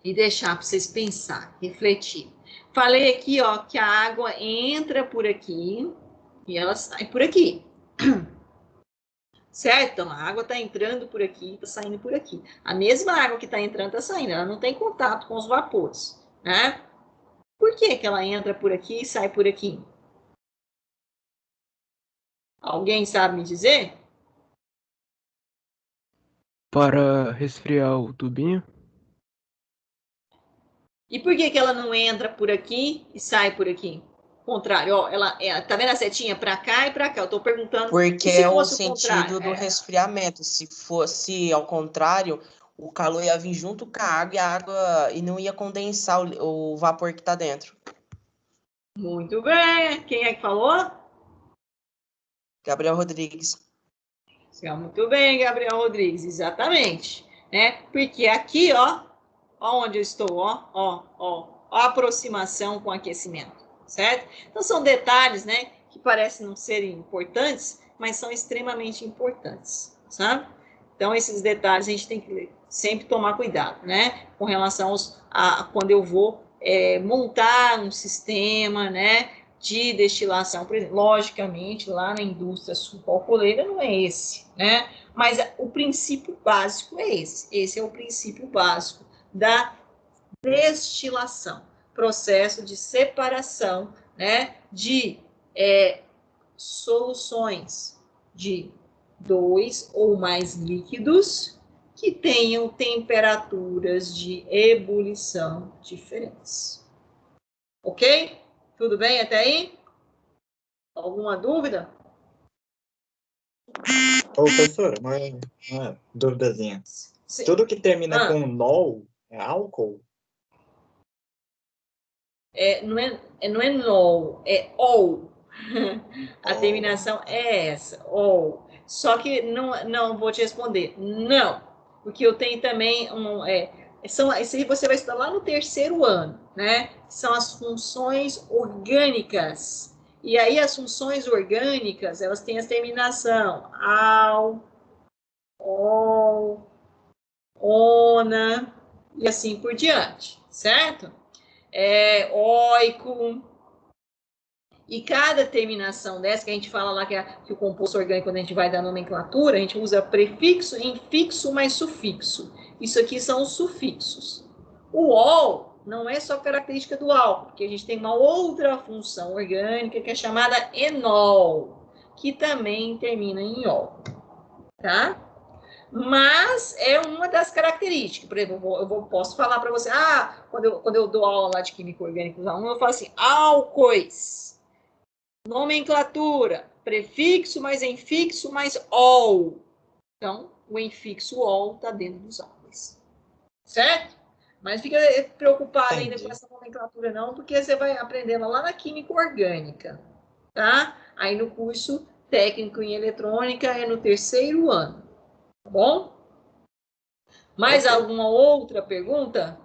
E deixar para vocês pensar, refletir. Falei aqui, ó, que a água entra por aqui e ela sai por aqui. Certo? Então, a água está entrando por aqui, está saindo por aqui. A mesma água que está entrando está saindo, ela não tem contato com os vapores, né? Por que que ela entra por aqui e sai por aqui? Alguém sabe me dizer? Para resfriar o tubinho. E por que que ela não entra por aqui e sai por aqui? Contrário, ó, tá vendo a setinha para cá e para cá? Eu estou perguntando. Porque se é o fosse sentido do resfriamento. Se fosse ao contrário, o calor ia vir junto com a água e não ia condensar o vapor que está dentro. Muito bem. Quem é que falou? Gabriel Rodrigues. Muito bem, Gabriel Rodrigues, exatamente. Né? Porque aqui, ó onde eu estou, ó a aproximação com aquecimento, certo? Então, são detalhes, né, que parecem não serem importantes, mas são extremamente importantes, sabe? Então, esses detalhes a gente tem que sempre tomar cuidado, né, com relação a quando eu vou montar um sistema, né, de destilação, por exemplo, logicamente, lá na indústria sucroalcooleira não é esse, né, mas o princípio básico é esse. Esse é o princípio básico da destilação, processo de separação, né, de soluções de 2 ou mais líquidos que tenham temperaturas de ebulição diferentes. Ok? Tudo bem até aí? Alguma dúvida? Ô, professora, uma duvidazinha. Sim. Tudo que termina com nol é álcool? Não é nol, é ol. A terminação é essa, ol. Só que não vou te responder. Não, porque eu tenho também isso aí você vai estudar lá no 3º ano, né? São as funções orgânicas. E aí as funções orgânicas, elas têm a terminação al, ol, ona e assim por diante, certo? Oico. E cada terminação dessa, que a gente fala lá que o composto orgânico, quando a gente vai dar nomenclatura, a gente usa prefixo, infixo mais sufixo. Isso aqui são os sufixos. O ol não é só característica do álcool, porque a gente tem uma outra função orgânica que é chamada enol, que também termina em ol. Tá? Mas é uma das características. Por exemplo, eu posso falar para você, quando eu dou aula lá de química orgânica, eu falo assim, álcoois. Nomenclatura, prefixo mais infixo mais ol. Então, o infixo ol está dentro dos álcoois. Certo? Mas fica preocupado ainda com essa nomenclatura não, porque você vai aprendendo lá na química orgânica. Tá? Aí no curso técnico em eletrônica é no 3º ano. Tá bom? Mais alguma outra pergunta,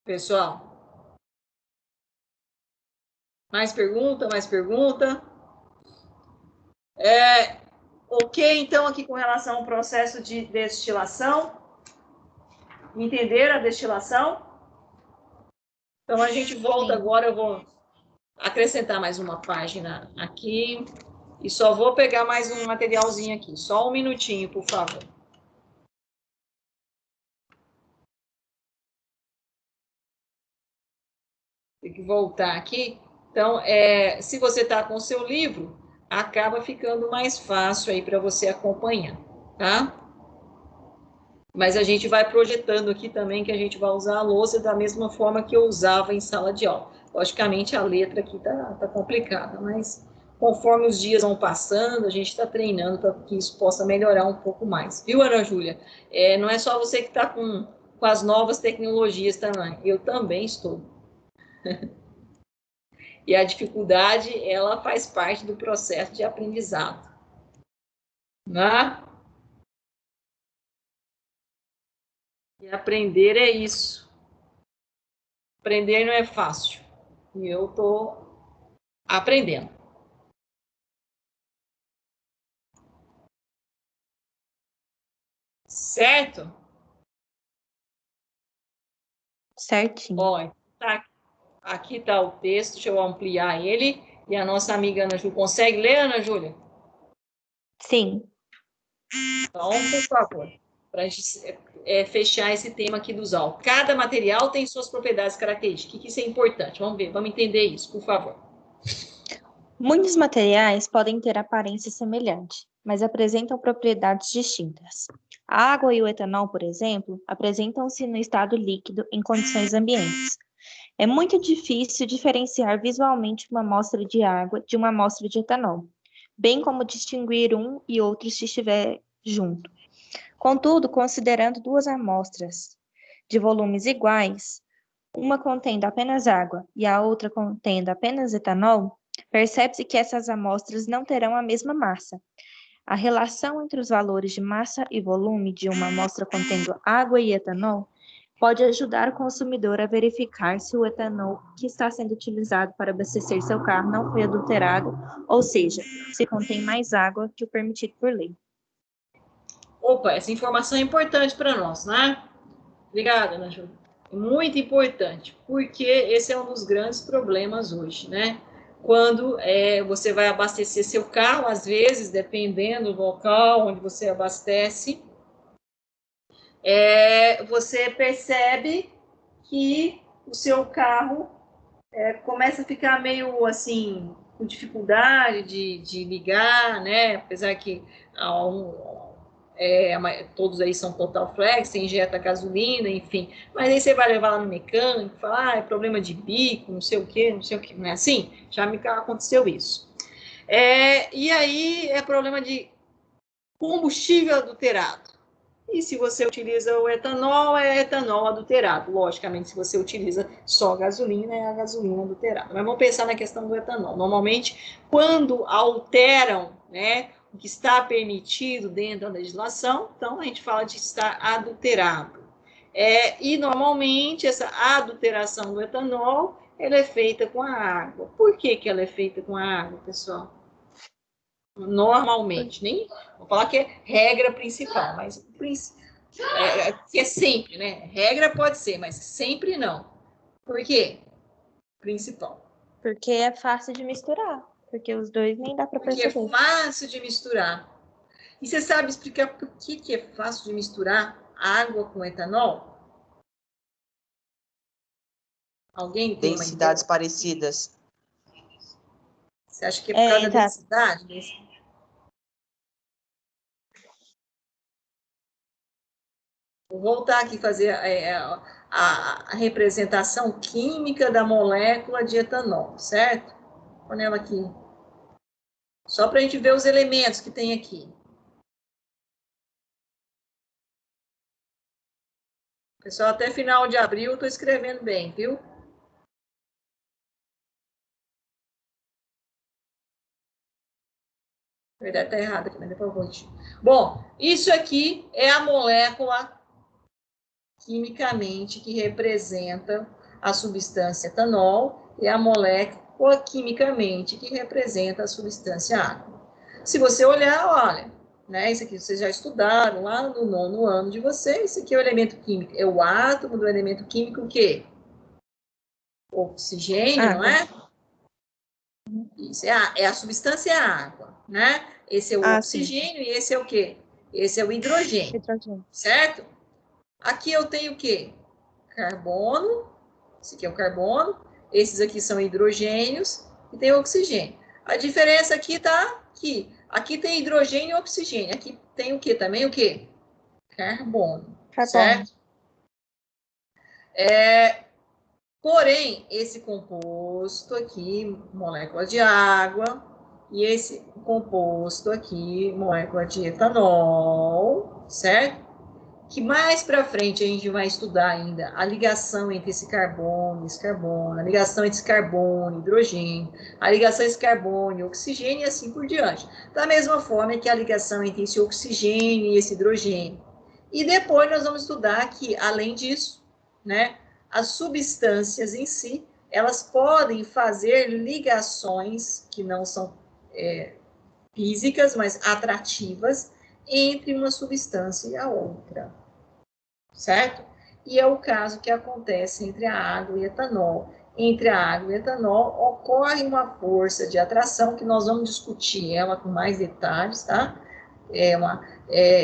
pessoal? Mais pergunta? Ok, então, aqui com relação ao processo de destilação. Entenderam a destilação? Então, a gente volta agora, eu vou acrescentar mais uma página aqui. E só vou pegar mais um materialzinho aqui. Só um minutinho, por favor. Tem que voltar aqui. Então, se você está com o seu livro, acaba ficando mais fácil aí para você acompanhar, tá? Mas a gente vai projetando aqui também que a gente vai usar a lousa da mesma forma que eu usava em sala de aula. Logicamente, a letra aqui tá complicada, mas conforme os dias vão passando, a gente está treinando para que isso possa melhorar um pouco mais. Viu, Ana Júlia? Não é só você que está com as novas tecnologias também. Eu também estou. E a dificuldade, ela faz parte do processo de aprendizado. Né? E aprender é isso. Aprender não é fácil. E eu estou aprendendo. Certo? Certinho. Ó, aqui está o texto, deixa eu ampliar ele. E a nossa amiga Ana Júlia, consegue ler, Ana Júlia? Sim. Então, por favor, para a gente fechar esse tema aqui dos álcool. Cada material tem suas propriedades características. Isso é importante. Vamos ver, vamos entender isso, por favor. Muitos materiais podem ter aparência semelhante, mas apresentam propriedades distintas. A água e o etanol, por exemplo, apresentam-se no estado líquido em condições ambientes. É muito difícil diferenciar visualmente uma amostra de água de uma amostra de etanol, bem como distinguir um e outro se estiver junto. Contudo, considerando duas amostras de volumes iguais, uma contendo apenas água e a outra contendo apenas etanol, percebe-se que essas amostras não terão a mesma massa. A relação entre os valores de massa e volume de uma amostra contendo água e etanol pode ajudar o consumidor a verificar se o etanol que está sendo utilizado para abastecer seu carro não foi adulterado, ou seja, se contém mais água que o permitido por lei. Opa, essa informação é importante para nós, né? Obrigada, Ana Júlia. Muito importante, porque esse é um dos grandes problemas hoje, né? Quando você vai abastecer seu carro, às vezes, dependendo do local onde você abastece, você percebe que o seu carro começa a ficar meio assim, com dificuldade de ligar, né? Apesar que todos aí são total flex, você injeta gasolina, enfim. Mas aí você vai levar lá no mecânico, falar, é problema de bico, não sei o quê, não é assim? Já me aconteceu isso. E aí é problema de combustível adulterado. E se você utiliza o etanol, é etanol adulterado. Logicamente, se você utiliza só gasolina, é a gasolina adulterada. Mas vamos pensar na questão do etanol. Normalmente, quando alteram, né, o que está permitido dentro da legislação, então a gente fala de estar adulterado. E normalmente essa adulteração do etanol, ela é feita com a água. Por que ela é feita com a água, pessoal? Normalmente, nem vou falar que é regra principal, mas que é sempre, né? Regra pode ser, mas sempre não. Por quê? Principal. Porque é fácil de misturar, porque os dois nem dá para perceber. Porque é fácil de misturar. E você sabe explicar por que é fácil de misturar água com etanol? Alguém tem densidades parecidas. Você acha que é por causa da densidade? Vou voltar aqui e fazer a representação química da molécula de etanol, certo? Põe ela aqui. Só para a gente ver os elementos que tem aqui. Pessoal, até final de abril eu estou escrevendo bem, viu? Na verdade, está errado aqui, mas depois eu vou. Bom, isso aqui é a molécula quimicamente que representa a substância etanol e a molécula quimicamente que representa a substância água. Se você olhar, olha, né, isso aqui vocês já estudaram lá no 9º ano de vocês, isso aqui é o elemento químico, é o átomo do elemento químico o quê? Oxigênio, não é? Isso, é a substância é a água, né? Esse é o oxigênio e esse é o quê? Esse é o hidrogênio, certo? Aqui eu tenho o quê? Carbono, esse aqui é o carbono, esses aqui são hidrogênios e tem oxigênio. A diferença aqui tá aqui. Aqui tem hidrogênio e oxigênio. Aqui tem o quê? Também o quê? Carbono. Certo? Porém, esse composto aqui, molécula de água, e esse composto aqui, molécula de etanol, certo? Que mais para frente a gente vai estudar ainda a ligação entre esse carbono, a ligação entre esse carbono e hidrogênio, a ligação entre esse carbono e oxigênio e assim por diante. Da mesma forma que a ligação entre esse oxigênio e esse hidrogênio. E depois nós vamos estudar que, além disso, né, as substâncias em si, elas podem fazer ligações que não são físicas, mas atrativas, entre uma substância e a outra, certo? E é o caso que acontece entre a água e etanol. Entre a água e etanol ocorre uma força de atração, que nós vamos discutir ela com mais detalhes, tá?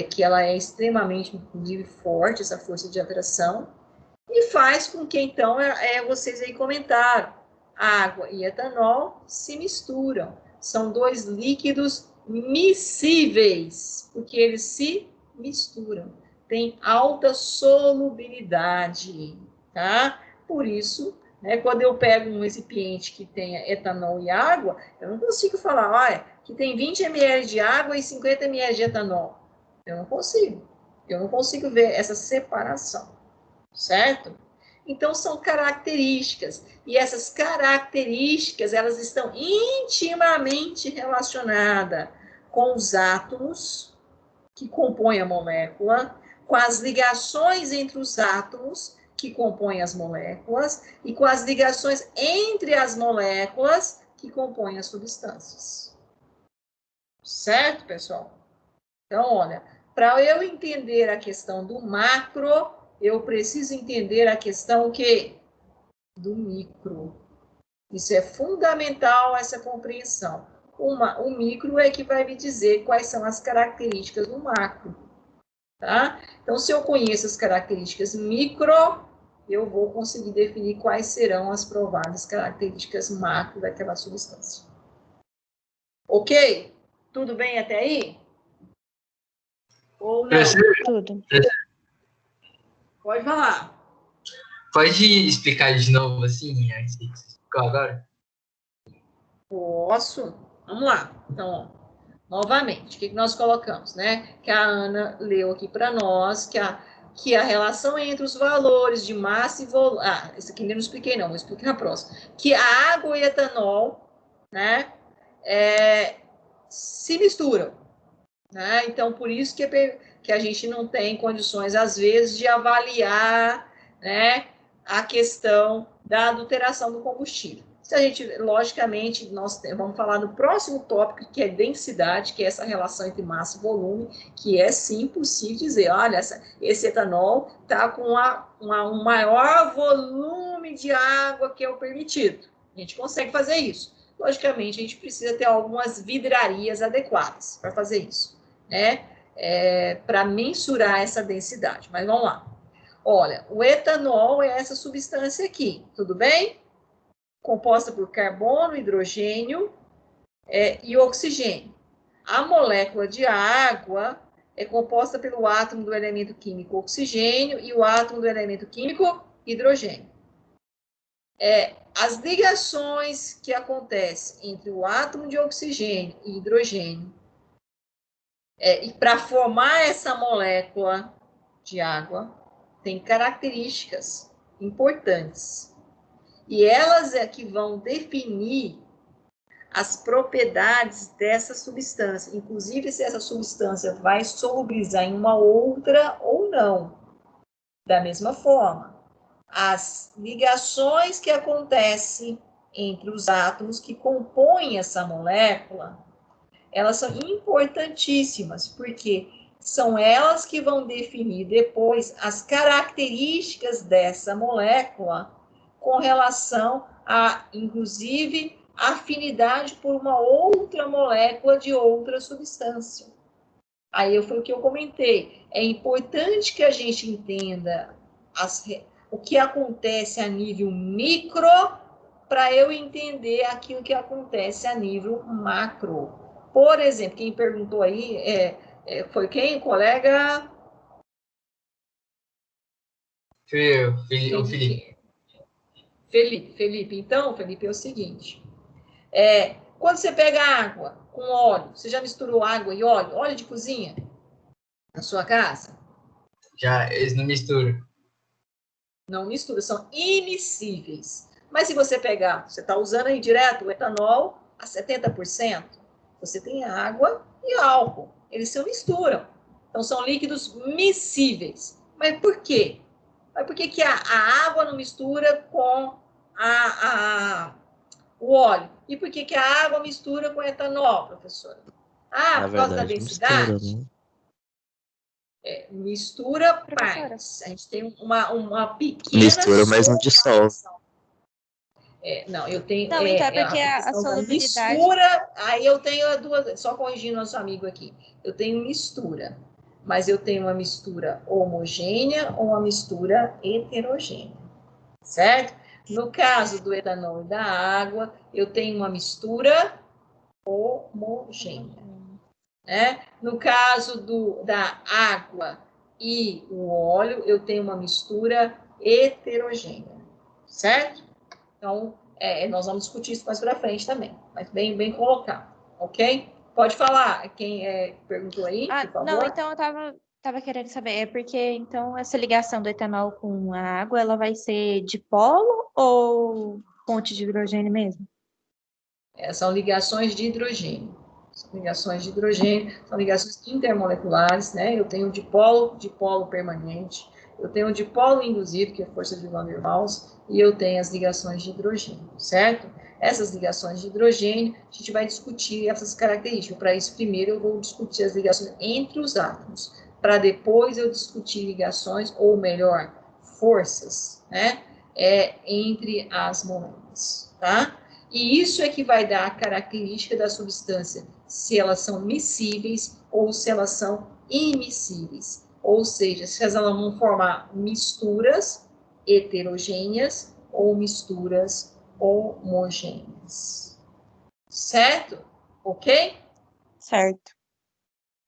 Que ela é extremamente, inclusive, forte, essa força de atração, e faz com que, então, vocês aí comentaram, água e etanol se misturam. São dois líquidos miscíveis, porque eles se misturam, tem alta solubilidade, tá? Por isso, né, quando eu pego um recipiente que tenha etanol e água, eu não consigo falar, olha, que tem 20 ml de água e 50 ml de etanol. Eu não consigo ver essa separação, certo? Então, são características, e essas características, elas estão intimamente relacionadas com os átomos que compõem a molécula, com as ligações entre os átomos que compõem as moléculas, e com as ligações entre as moléculas que compõem as substâncias. Certo, pessoal? Então, olha, para eu entender a questão do macro, eu preciso entender a questão do micro. Isso é fundamental, essa compreensão. O micro é que vai me dizer quais são as características do macro. Tá? Então, se eu conheço as características micro, eu vou conseguir definir quais serão as prováveis características macro daquela substância. Ok? Tudo bem até aí? Ou não? Tudo. Pode falar. Pode explicar de novo, assim, a que você explicou agora? Posso? Vamos lá. Então, novamente, o que nós colocamos, né? Que a Ana leu aqui para nós, que a relação entre os valores de massa e volume... esse aqui eu não expliquei não, vou explicar a próxima. Que a água e etanol, né, se misturam. Né? Então, por isso que a gente não tem condições, às vezes, de avaliar, né, a questão da adulteração do combustível. Se a gente, logicamente, nós vamos falar no próximo tópico, que é densidade, que é essa relação entre massa e volume, que é, sim, possível dizer, olha, esse etanol está com um maior volume de água que é o permitido. A gente consegue fazer isso. Logicamente, a gente precisa ter algumas vidrarias adequadas para fazer isso, né? Para mensurar essa densidade. Mas vamos lá. Olha, o etanol é essa substância aqui, tudo bem? Composta por carbono, hidrogênio e oxigênio. A molécula de água é composta pelo átomo do elemento químico oxigênio e o átomo do elemento químico hidrogênio. As ligações que acontecem entre o átomo de oxigênio e hidrogênio, e para formar essa molécula de água, tem características importantes. E elas é que vão definir as propriedades dessa substância, inclusive se essa substância vai solubilizar em uma outra ou não. Da mesma forma, as ligações que acontecem entre os átomos que compõem essa molécula, elas são importantíssimas, porque são elas que vão definir depois as características dessa molécula com relação a, inclusive, afinidade por uma outra molécula de outra substância. Aí foi o que eu comentei. É importante que a gente entenda o que acontece a nível micro para eu entender aquilo que acontece a nível macro. Por exemplo, quem perguntou aí foi quem? O colega? O Felipe. Felipe. Então, Felipe, é o seguinte. Quando você pega água com óleo, você já misturou água e óleo? Óleo de cozinha? Na sua casa? Já, eles não misturam. Não mistura, são immiscíveis. Mas se você pegar, você está usando aí direto o etanol a 70%, você tem água e álcool. Eles se misturam. Então, são líquidos miscíveis. Mas por quê? Mas por que a água não mistura com o óleo? E por que a água mistura com o etanol, professora? Por causa da densidade? Mistura, né? Mistura partes. A gente tem uma pequena... Mistura, mas não dissolve. Não, eu tenho... Não, então é porque a solubilidade... Mistura, aí eu tenho duas... Só corrigindo nosso amigo aqui. Eu tenho mistura, mas eu tenho uma mistura homogênea ou uma mistura heterogênea, certo? No caso do etanol e da água, eu tenho uma mistura homogênea, né? No caso da água e o óleo, eu tenho uma mistura heterogênea, certo? Então, nós vamos discutir isso mais para frente também, mas bem colocado, ok? Pode falar, quem perguntou aí, por favor. Não, então eu tava querendo saber, porque então essa ligação do etanol com a água, ela vai ser dipolo ou ponte de hidrogênio mesmo? São ligações de hidrogênio. São ligações intermoleculares, né? Eu tenho dipolo permanente, eu tenho o dipolo induzido, que é a força de Van der Waals, e eu tenho as ligações de hidrogênio, certo? Essas ligações de hidrogênio, a gente vai discutir essas características. Para isso, primeiro eu vou discutir as ligações entre os átomos, para depois eu discutir ligações, ou melhor, forças, né? Entre as moléculas, tá? E isso é que vai dar a característica da substância, se elas são miscíveis ou se elas são immiscíveis. Ou seja, se elas vão formar misturas heterogêneas ou misturas homogêneas. Certo? Ok? Certo.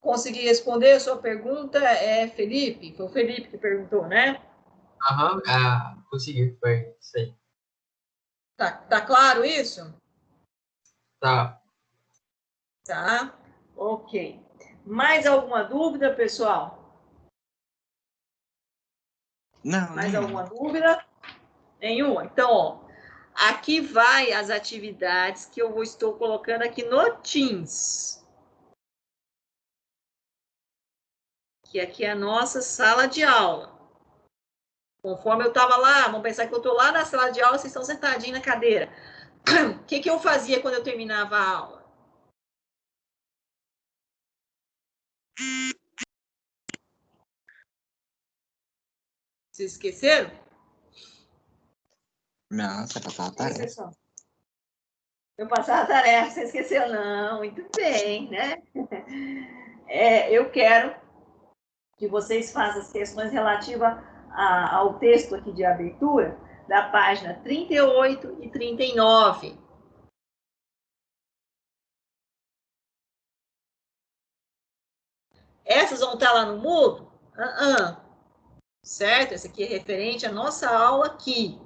Consegui responder a sua pergunta, Felipe? Foi o Felipe que perguntou, né? Consegui, foi isso aí. Tá claro isso? Tá. Tá, ok. Mais alguma dúvida, pessoal? Não. Mais alguma dúvida? Nenhuma? Então, ó, aqui vai as atividades que eu estou colocando aqui no Teams. Que aqui é a nossa sala de aula. Conforme eu estava lá, vamos pensar que eu estou lá na sala de aula, vocês estão sentadinhos na cadeira. O que eu fazia quando eu terminava a aula? Vocês esqueceram? Não, você passava a tarefa. Eu passava a tarefa, você esqueceu? Não, muito bem, né? Eu quero que vocês façam as questões relativas ao texto aqui de abertura, da página 38 e 39. Essas vão estar lá no Moodle? Certo? Essa aqui é referente à nossa aula aqui.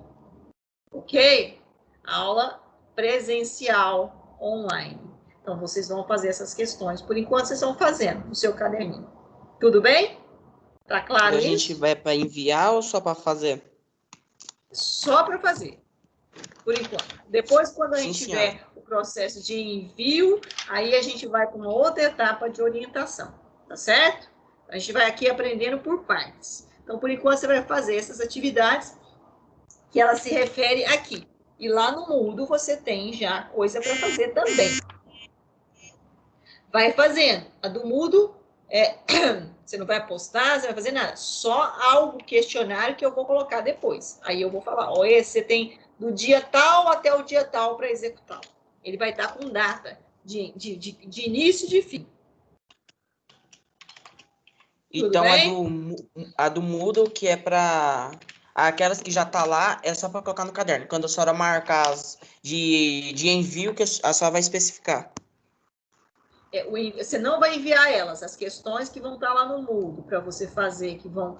Ok? Aula presencial online. Então, vocês vão fazer essas questões. Por enquanto, vocês estão fazendo no seu caderninho. Tudo bem? Tá claro isso? A gente vai para enviar ou só para fazer? Só para fazer. Por enquanto. Depois, quando a gente tiver o processo de envio, aí a gente vai para uma outra etapa de orientação. Tá certo? A gente vai aqui aprendendo por partes. Então, por enquanto, você vai fazer essas atividades que ela se refere aqui. E lá no Moodle você tem já coisa para fazer também. Vai fazendo. A do Moodle, você não vai postar, você não vai fazer nada. Só algo, questionário, que eu vou colocar depois. Aí eu vou falar, esse você tem do dia tal até o dia tal para executar. Ele vai estar com data de início e de fim. Então, a do Moodle, que é para aquelas que já tá lá, é só para colocar no caderno. Quando a senhora marcar as de envio, que a senhora vai especificar. Você não vai enviar elas, as questões que vão estar lá no Moodle, para você fazer, que vão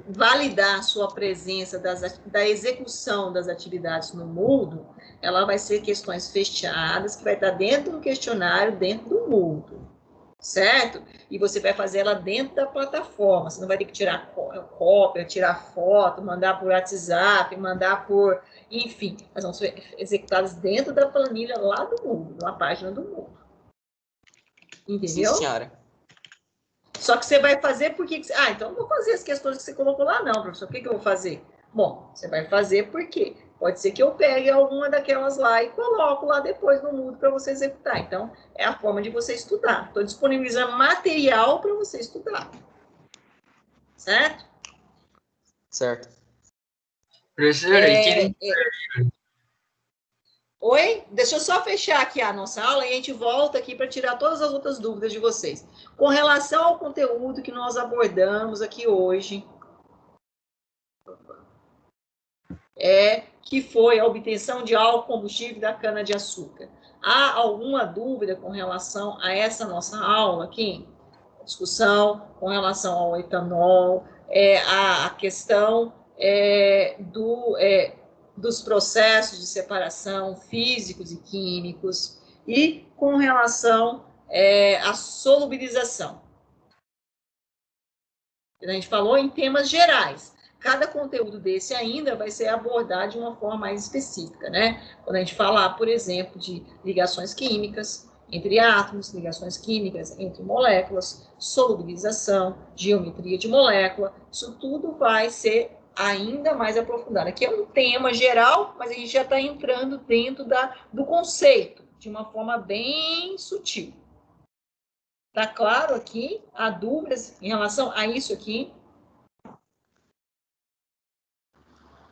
validar a sua presença da execução das atividades no Moodle, ela vai ser questões fechadas, que vai estar dentro do questionário, dentro do Moodle. Certo? E você vai fazer ela dentro da plataforma. Você não vai ter que tirar cópia, tirar foto, mandar por WhatsApp, mandar por... Enfim, elas vão ser executadas dentro da planilha lá do Moodle, na página do Moodle. Entendeu? Sim, senhora. Só que você vai fazer porque... então não vou fazer as questões que você colocou lá, não, professor. Por que eu vou fazer? Bom, você vai fazer porque pode ser que eu pegue alguma daquelas lá e coloco lá depois no Moodle para você executar. Então, é a forma de você estudar. Estou disponibilizando material para você estudar. Certo? Certo. Professora, Oi? Deixa eu só fechar aqui a nossa aula e a gente volta aqui para tirar todas as outras dúvidas de vocês. Com relação ao conteúdo que nós abordamos aqui hoje, que foi a obtenção de álcool combustível da cana-de-açúcar. Há alguma dúvida com relação a essa nossa aula aqui? Discussão com relação ao etanol, a questão dos processos de separação físicos e químicos e com relação à solubilização. A gente falou em temas gerais. Cada conteúdo desse ainda vai ser abordado de uma forma mais específica, né? Quando a gente falar, por exemplo, de ligações químicas entre átomos, ligações químicas entre moléculas, solubilização, geometria de molécula, isso tudo vai ser ainda mais aprofundado. Aqui é um tema geral, mas a gente já está entrando dentro do conceito, de uma forma bem sutil. Tá claro aqui? Há dúvidas em relação a isso aqui?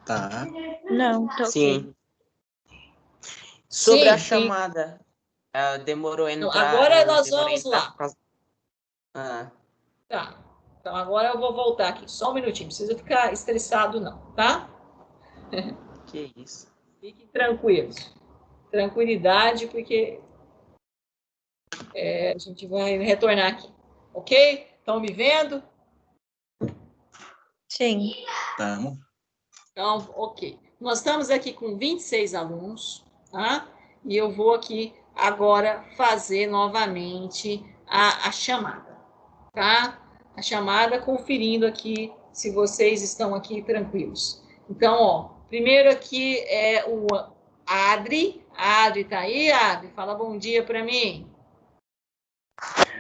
Tá. Não, tô Sim. ok. Sobre a Sim. chamada, demorou a entrar. Agora nós vamos lá. Ah. Tá. Então agora eu vou voltar aqui. Só um minutinho. Não precisa ficar estressado, não, tá? Que isso. Fiquem tranquilos. Tranquilidade, porque a gente vai retornar aqui. Ok? Estão me vendo? Sim. Tamo. Então, ok. Nós estamos aqui com 26 alunos, tá? E eu vou aqui agora fazer novamente a chamada, tá? A chamada, conferindo aqui se vocês estão aqui tranquilos. Então, ó, primeiro aqui é o Adri. Adri, tá aí, Adri? Fala bom dia para mim.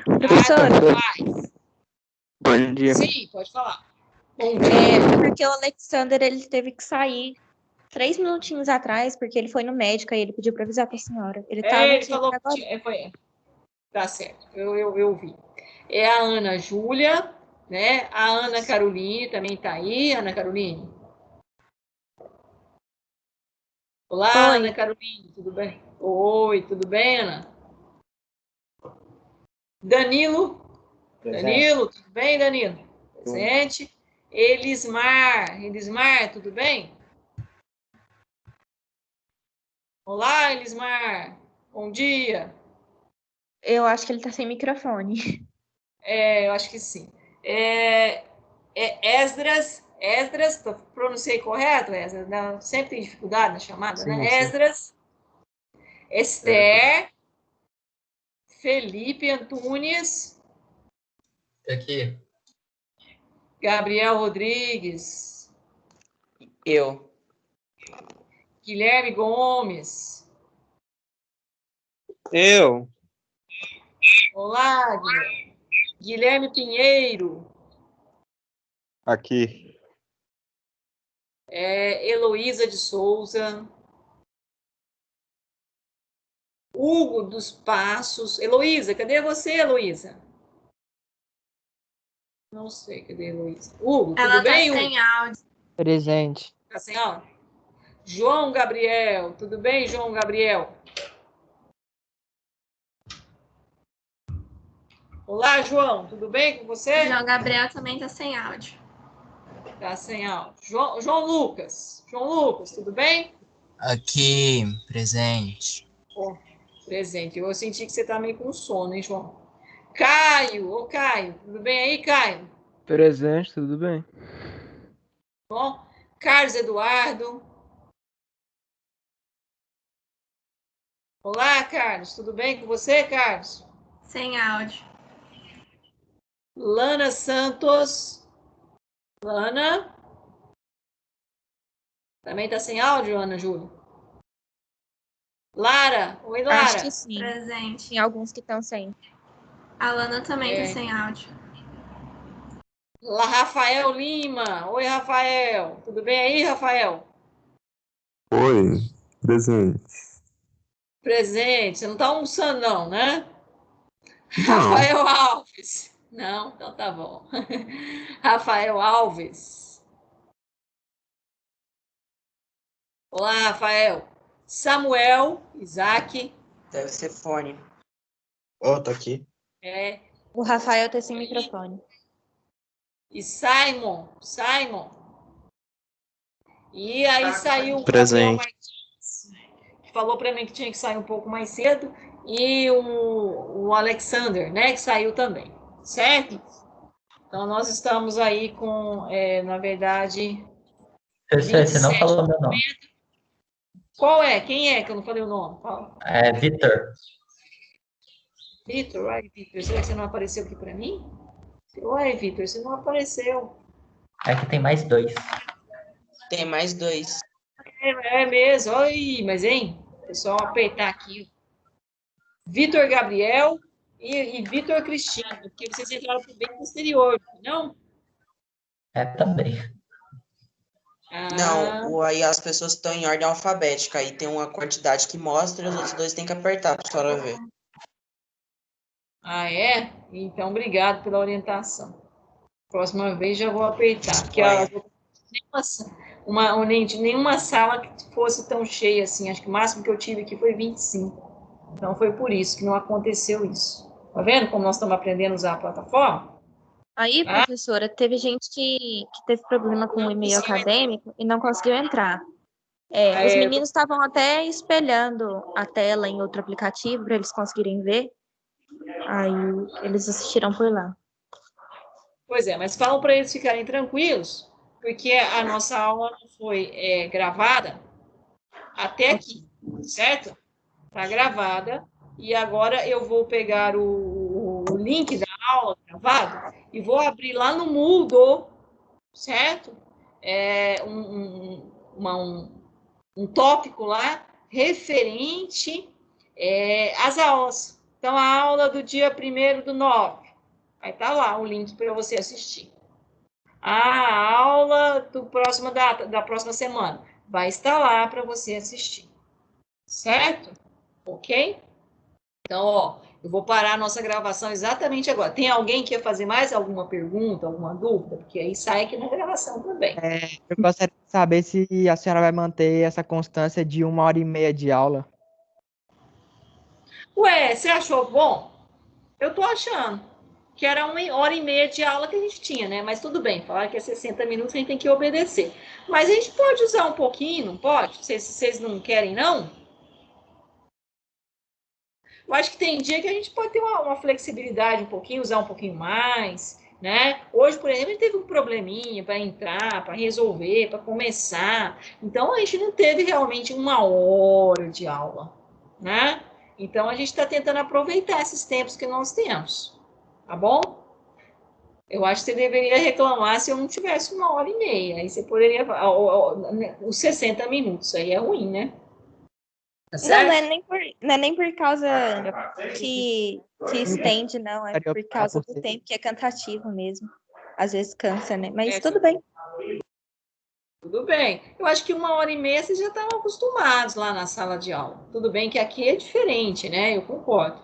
Professora. Adri, Bom dia. sim, pode falar. Bom dia. Porque o Alexander, ele teve que sair 3 minutinhos atrás, porque ele foi no médico e ele pediu para avisar para a senhora. Ele estava Ele aqui falou agora. que tá certo, eu vi. É a Ana Júlia, né? A Ana Caroline também tá aí, Ana Caroline. Olá, Oi. Ana Caroline, tudo bem? Oi, tudo bem, Ana? Danilo? Presente. Danilo, tudo bem, Danilo? Presente. Elismar, tudo bem? Olá, Elismar. Bom dia. Eu acho que ele tá sem microfone. Eu acho que sim. Esdras, pronunciei correto, Esdras? Não, sempre tem dificuldade na chamada, Sim, né? sim. Esdras, Esther, Felipe Antunes, aqui. Gabriel Rodrigues, Eu. Guilherme Gomes. Eu. Olá, Guilherme Pinheiro. Aqui. Heloísa de Souza. Hugo dos Passos. Heloísa, cadê você, Heloísa? Não sei, cadê a Heloísa? Hugo, Ela tudo bem, tá Hugo? sem áudio. Presente. Tá sem áudio? João Gabriel, tudo bem, João Gabriel? Olá, João, tudo bem com você? João Gabriel também tá sem áudio. Tá sem áudio. João Lucas, tudo bem? Aqui, presente. Oh, presente. Eu senti que você tá meio com sono, hein, João? Caio, Caio, tudo bem aí, Caio? Presente, tudo bem? Bom, Carlos Eduardo. Olá, Carlos, tudo bem com você, Carlos? Sem áudio. Lana Santos. Lana? Também tá sem áudio, Ana Júlia? Lara? Oi, Lara. Acho que sim. Presente. Tem alguns que estão sem. A Lana também tá sem áudio. Rafael Lima. Oi, Rafael. Tudo bem aí, Rafael? Oi, presente. Presente. Você não tá almoçando, não, né? Não. Rafael Alves. Não? Então tá bom. Rafael Alves. Olá, Rafael. Samuel, Isaac. Deve ser fone. Tô aqui. O Rafael tá sem microfone. E Simon. E aí saiu o Presente. Gabriel Martins, que falou para mim que tinha que sair um pouco mais cedo, e o Alexander, né, que saiu também, certo? Então, nós estamos aí com, na verdade... Professor, você não falou meu nome. Qual é? Quem é que eu não falei o nome? Fala. É Vitor. Vitor, Vitor, será que você não apareceu aqui para mim? Ué, Vitor, você não apareceu. É que tem mais 2. Tem mais 2. É mesmo. Oi, mas, hein? Pessoal, apertar aqui. Vitor Gabriel e Vitor Cristina, porque vocês entraram para o bem posterior, não? É também. Não, aí as pessoas estão em ordem alfabética. Aí tem uma quantidade que mostra e os outros 2 tem que apertar para a senhora ver. Ah, é? Então, obrigado pela orientação. Próxima vez já vou apertar. Porque nenhuma sala que fosse tão cheia assim. Acho que o máximo que eu tive aqui foi 25. Então, foi por isso que não aconteceu isso. Tá vendo como nós estamos aprendendo a usar a plataforma? Aí, professora, teve gente que teve problema com o e-mail acadêmico e não conseguiu entrar. Os meninos estavam até espelhando a tela em outro aplicativo para eles conseguirem ver. Aí eles assistiram por lá. Pois é, mas falam para eles ficarem tranquilos, porque a nossa aula não foi gravada até aqui, certo? Está gravada, e agora eu vou pegar o link da aula gravado e vou abrir lá no Moodle, certo? Um tópico lá referente às aulas. Então, a aula do dia 1º/9. Vai estar lá o link para você assistir. A aula da próxima semana vai estar lá para você assistir. Certo? Ok? Então, eu vou parar a nossa gravação exatamente agora. Tem alguém que quer fazer mais alguma pergunta, alguma dúvida? Porque aí sai aqui na gravação também. Eu gostaria de saber se a senhora vai manter essa constância de 1h30 de aula. Ué, você achou bom? Eu tô achando que era 1h30 de aula que a gente tinha, né? Mas tudo bem, falar que é 60 minutos, a gente tem que obedecer. Mas a gente pode usar um pouquinho, não pode? Vocês não querem, não? Eu acho que tem dia que a gente pode ter uma flexibilidade um pouquinho, usar um pouquinho mais, né? Hoje, por exemplo, a gente teve um probleminha para entrar, para resolver, para começar. Então, a gente não teve realmente 1 hora de aula, né? Então, a gente está tentando aproveitar esses tempos que nós temos, tá bom? Eu acho que você deveria reclamar se eu não tivesse 1h30. Aí você poderia... Os 60 minutos, aí é ruim, né? Tá certo? Não é nem por causa que estende, não. É por causa do tempo que é cansativo mesmo. Às vezes cansa, né? Mas tudo bem. Tudo bem. Eu acho que 1h30 vocês já estavam acostumados lá na sala de aula. Tudo bem que aqui é diferente, né? Eu concordo.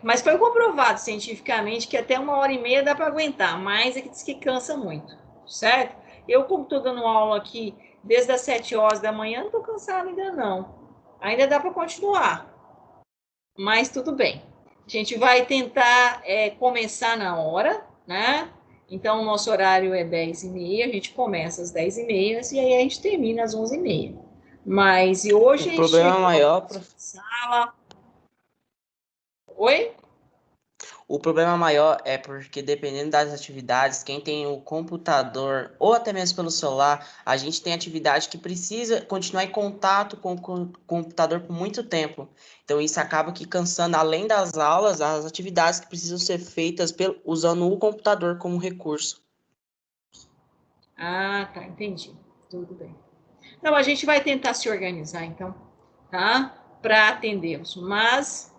Mas foi comprovado cientificamente que até 1h30 dá para aguentar, mas é que diz que cansa muito, certo? Eu, como estou dando aula aqui desde as 7 horas da manhã, não estou cansada ainda não. Ainda dá para continuar, mas tudo bem. A gente vai tentar começar na hora, né? Então, o nosso horário é 10h30, a gente começa às 10h30 e aí a gente termina às 11h30. Mas, e hoje a gente problema maior, sala... Oi? O problema maior é porque, dependendo das atividades, quem tem o computador ou até mesmo pelo celular, a gente tem atividade que precisa continuar em contato com o computador por muito tempo. Então, isso acaba que cansando, além das aulas, as atividades que precisam ser feitas usando o computador como recurso. Ah, tá, entendi. Tudo bem. Então, a gente vai tentar se organizar, então, tá? Para atendê-los. Mas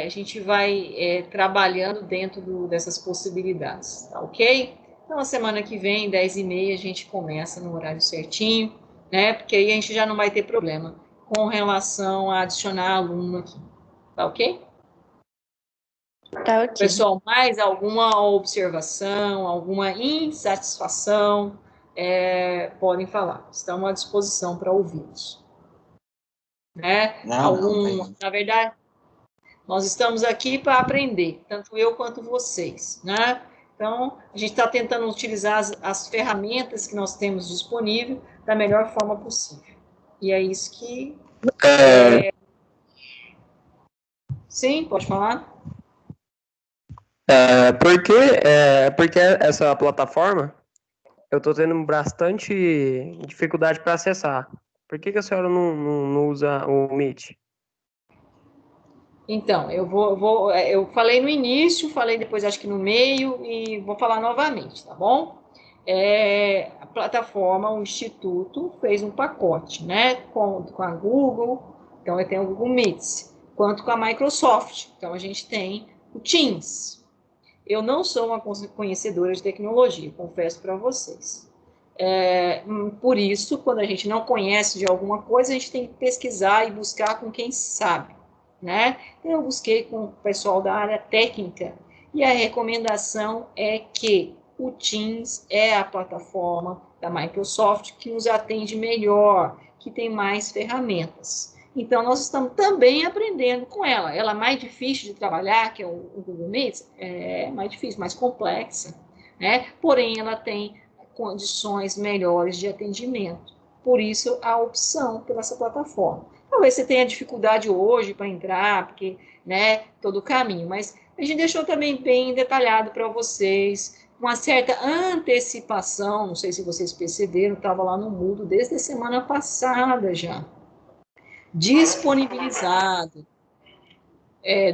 a gente vai trabalhando dentro dessas possibilidades, tá ok? Então, a semana que vem, 10h30, a gente começa no horário certinho, né? Porque aí a gente já não vai ter problema com relação a adicionar aluno aqui, tá ok? Tá ok. Pessoal, mais alguma observação, alguma insatisfação, podem falar. Estamos à disposição para ouvi-los. Né? Na verdade, nós estamos aqui para aprender, tanto eu quanto vocês, né? Então, a gente está tentando utilizar as ferramentas que nós temos disponível da melhor forma possível. E é isso que... Sim, pode falar? Porque essa plataforma, eu estou tendo bastante dificuldade para acessar. Por que a senhora não usa o Meet? Então, eu falei no início, falei depois acho que no meio e vou falar novamente, tá bom? A plataforma, o Instituto fez um pacote, né, com a Google, então eu tenho o Google Meets, quanto com a Microsoft, então a gente tem o Teams. Eu não sou uma conhecedora de tecnologia, confesso para vocês. Por isso, quando a gente não conhece de alguma coisa, a gente tem que pesquisar e buscar com quem sabe, né? Então, eu busquei com o pessoal da área técnica e a recomendação é que o Teams é a plataforma da Microsoft que nos atende melhor, que tem mais ferramentas. Então, nós estamos também aprendendo com ela. Ela é mais difícil de trabalhar, que é o Google Meet, é mais difícil, mais complexa, né? Porém, ela tem condições melhores de atendimento. Por isso, a opção por essa plataforma. Talvez você tenha dificuldade hoje para entrar, porque, né, todo o caminho, mas a gente deixou também bem detalhado para vocês, uma certa antecipação, não sei se vocês perceberam, estava lá no Moodle desde a semana passada já, disponibilizado.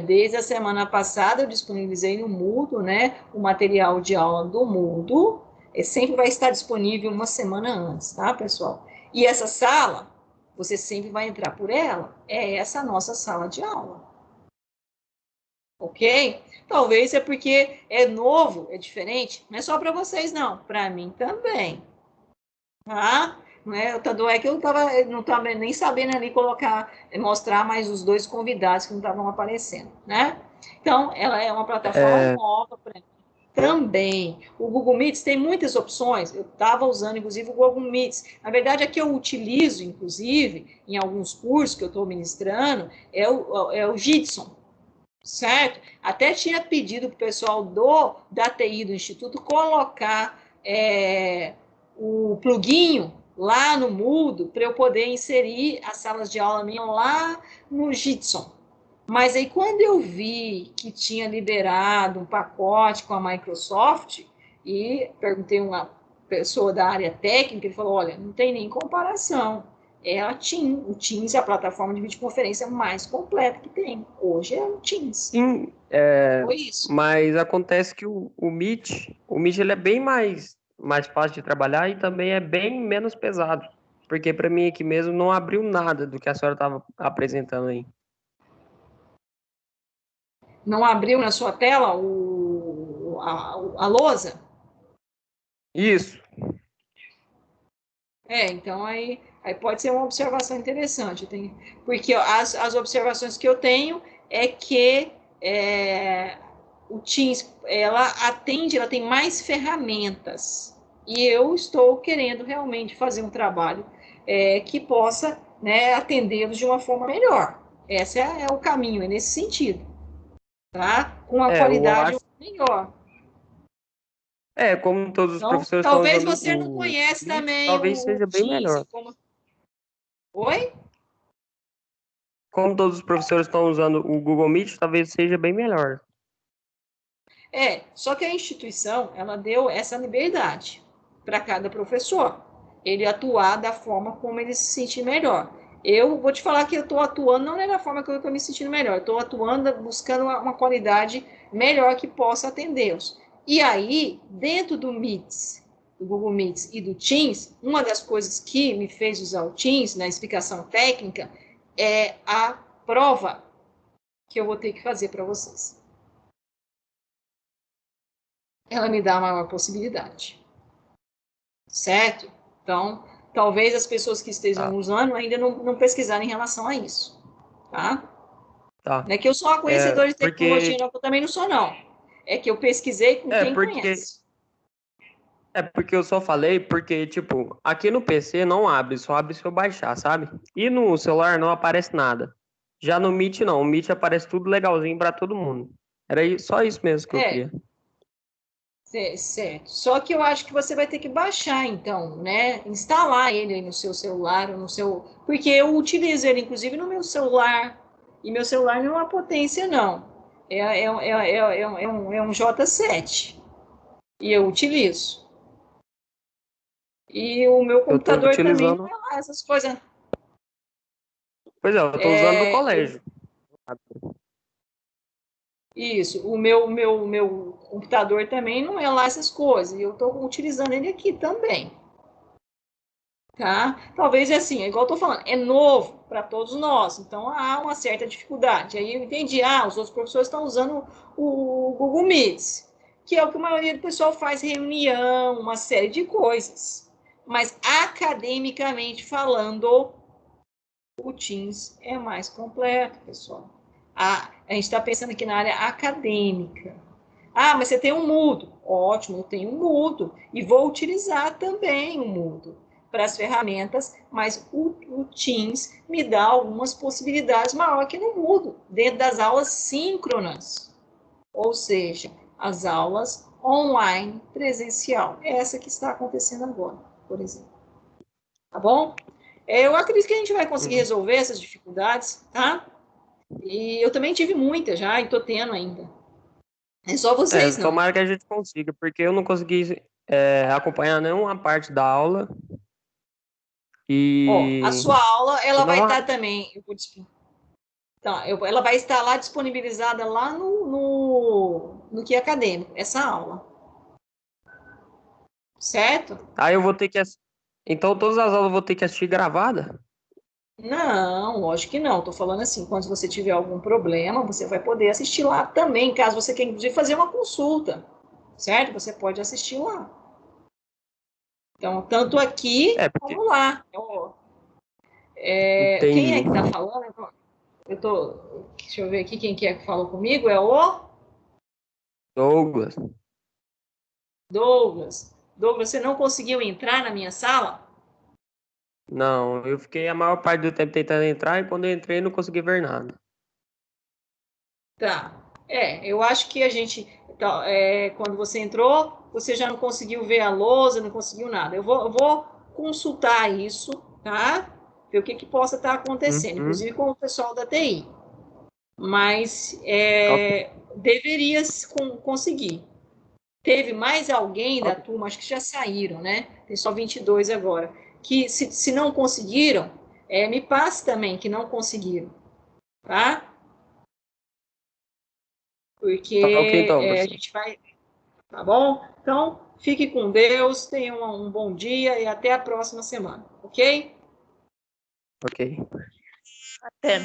Desde a semana passada eu disponibilizei no Moodle, né, o material de aula do Moodle, sempre vai estar disponível uma semana antes, tá, pessoal? E essa sala, você sempre vai entrar por ela, é essa nossa sala de aula. Ok? Talvez é porque é novo, é diferente, não é só para vocês não, para mim também. Tá? Tanto é que eu não estava nem sabendo ali mostrar mais os dois convidados que não estavam aparecendo, né? Então, ela é uma plataforma nova para mim. Também, o Google Meets tem muitas opções, eu estava usando, inclusive, o Google Meets. Na verdade, a que eu utilizo, inclusive, em alguns cursos que eu estou ministrando, é o Jitsi, certo? Até tinha pedido para o pessoal da TI do Instituto colocar o pluguinho lá no Moodle para eu poder inserir as salas de aula minha lá no Jitsi. Mas aí, quando eu vi que tinha liberado um pacote com a Microsoft, e perguntei a uma pessoa da área técnica, ele falou, olha, não tem nem comparação. O Teams é a plataforma de videoconferência mais completa que tem. Hoje é o Teams. Sim, foi isso. Mas acontece que o Meet ele é bem mais fácil de trabalhar e também é bem menos pesado. Porque para mim aqui mesmo não abriu nada do que a senhora estava apresentando aí. Não abriu na sua tela a lousa? Isso. Então aí pode ser uma observação interessante. Porque as observações que eu tenho é que o Teams, ela tem mais ferramentas. E eu estou querendo realmente fazer um trabalho que possa, né, atendê-los de uma forma melhor. Esse é o caminho, é nesse sentido, tá? Com a Eu qualidade acho, melhor. como todos os Então, professores estão talvez usando você não o conhece Meet, também talvez o seja bem Teams. melhor. Oi? Como todos os professores estão usando o Google Meet, talvez seja bem melhor. Só que a instituição, ela deu essa liberdade para cada professor, ele atuar da forma como ele se sentir melhor. Eu vou te falar que eu estou atuando, não é da forma que eu estou me sentindo melhor, eu estou atuando buscando uma qualidade melhor que possa atendê-los. E aí, dentro do Meets, do Google Meets e do Teams, uma das coisas que me fez usar o Teams na explicação técnica é a prova que eu vou ter que fazer para vocês. Ela me dá a maior possibilidade. Certo? Então, talvez as pessoas que estejam usando ainda não pesquisaram em relação a isso. Tá? Tá. Não é que eu sou uma conhecedora de tecnologia, não, que eu também não sou, não. É que eu pesquisei com quem conhece. Porque eu só falei porque, tipo, aqui no PC não abre, só abre se eu baixar, sabe? E no celular não aparece nada. Já no Meet não, o Meet aparece tudo legalzinho para todo mundo. Era só isso mesmo que eu queria. Certo. Só que eu acho que você vai ter que baixar, então, né? Instalar ele aí no seu celular, ou no seu... Porque eu utilizo ele, inclusive, no meu celular. E meu celular não é uma potência, não. É um J7. E eu utilizo. E o meu computador também não é lá essas coisas. Pois é, eu tô usando do colégio. Isso, o meu computador também não é lá essas coisas, e eu estou utilizando ele aqui também. Tá? Talvez assim, igual eu estou falando, é novo para todos nós, então há uma certa dificuldade. Aí eu entendi, os outros professores estão usando o Google Meets, que é o que a maioria do pessoal faz, reunião, uma série de coisas. Mas academicamente falando, o Teams é mais completo, pessoal. A gente está pensando aqui na área acadêmica. Mas você tem um Moodle. Ótimo, eu tenho um Moodle. E vou utilizar também o Moodle para as ferramentas, mas o Teams me dá algumas possibilidades maiores que no Moodle, dentro das aulas síncronas. Ou seja, as aulas online presencial. Essa que está acontecendo agora, por exemplo. Tá bom? Eu acredito que a gente vai conseguir resolver essas dificuldades, tá? E eu também tive muitas já, e tô tendo ainda. É só vocês, não. Tomara que a gente consiga, porque eu não consegui acompanhar nenhuma parte da aula. E a sua aula, ela vai estar também... Então, ela vai estar lá disponibilizada lá no que é acadêmico, essa aula. Certo? Aí eu vou ter que... Então, todas as aulas eu vou ter que assistir gravada? Não, lógico que não. Estou falando assim, quando você tiver algum problema, você vai poder assistir lá também, caso você queira, inclusive, fazer uma consulta, certo? Você pode assistir lá. Então, tanto aqui como lá. Quem é que está falando? Deixa eu ver aqui quem que é que falou comigo. É o... Douglas. Douglas, você não conseguiu entrar na minha sala? Não, eu fiquei a maior parte do tempo tentando entrar e quando eu entrei não consegui ver nada. Tá. Eu acho que a gente... quando você entrou, você já não conseguiu ver a lousa, não conseguiu nada. Eu vou consultar isso, tá? Ver o que possa estar acontecendo, inclusive com o pessoal da TI. Mas deveria conseguir. Teve mais alguém da turma, acho que já saíram, né? Tem só 22 agora. Que se não conseguiram, me passe também que não conseguiram. Tá? Porque então, a gente vai... Tá bom? Então, fique com Deus, tenha um bom dia e até a próxima semana, ok? Ok. Até.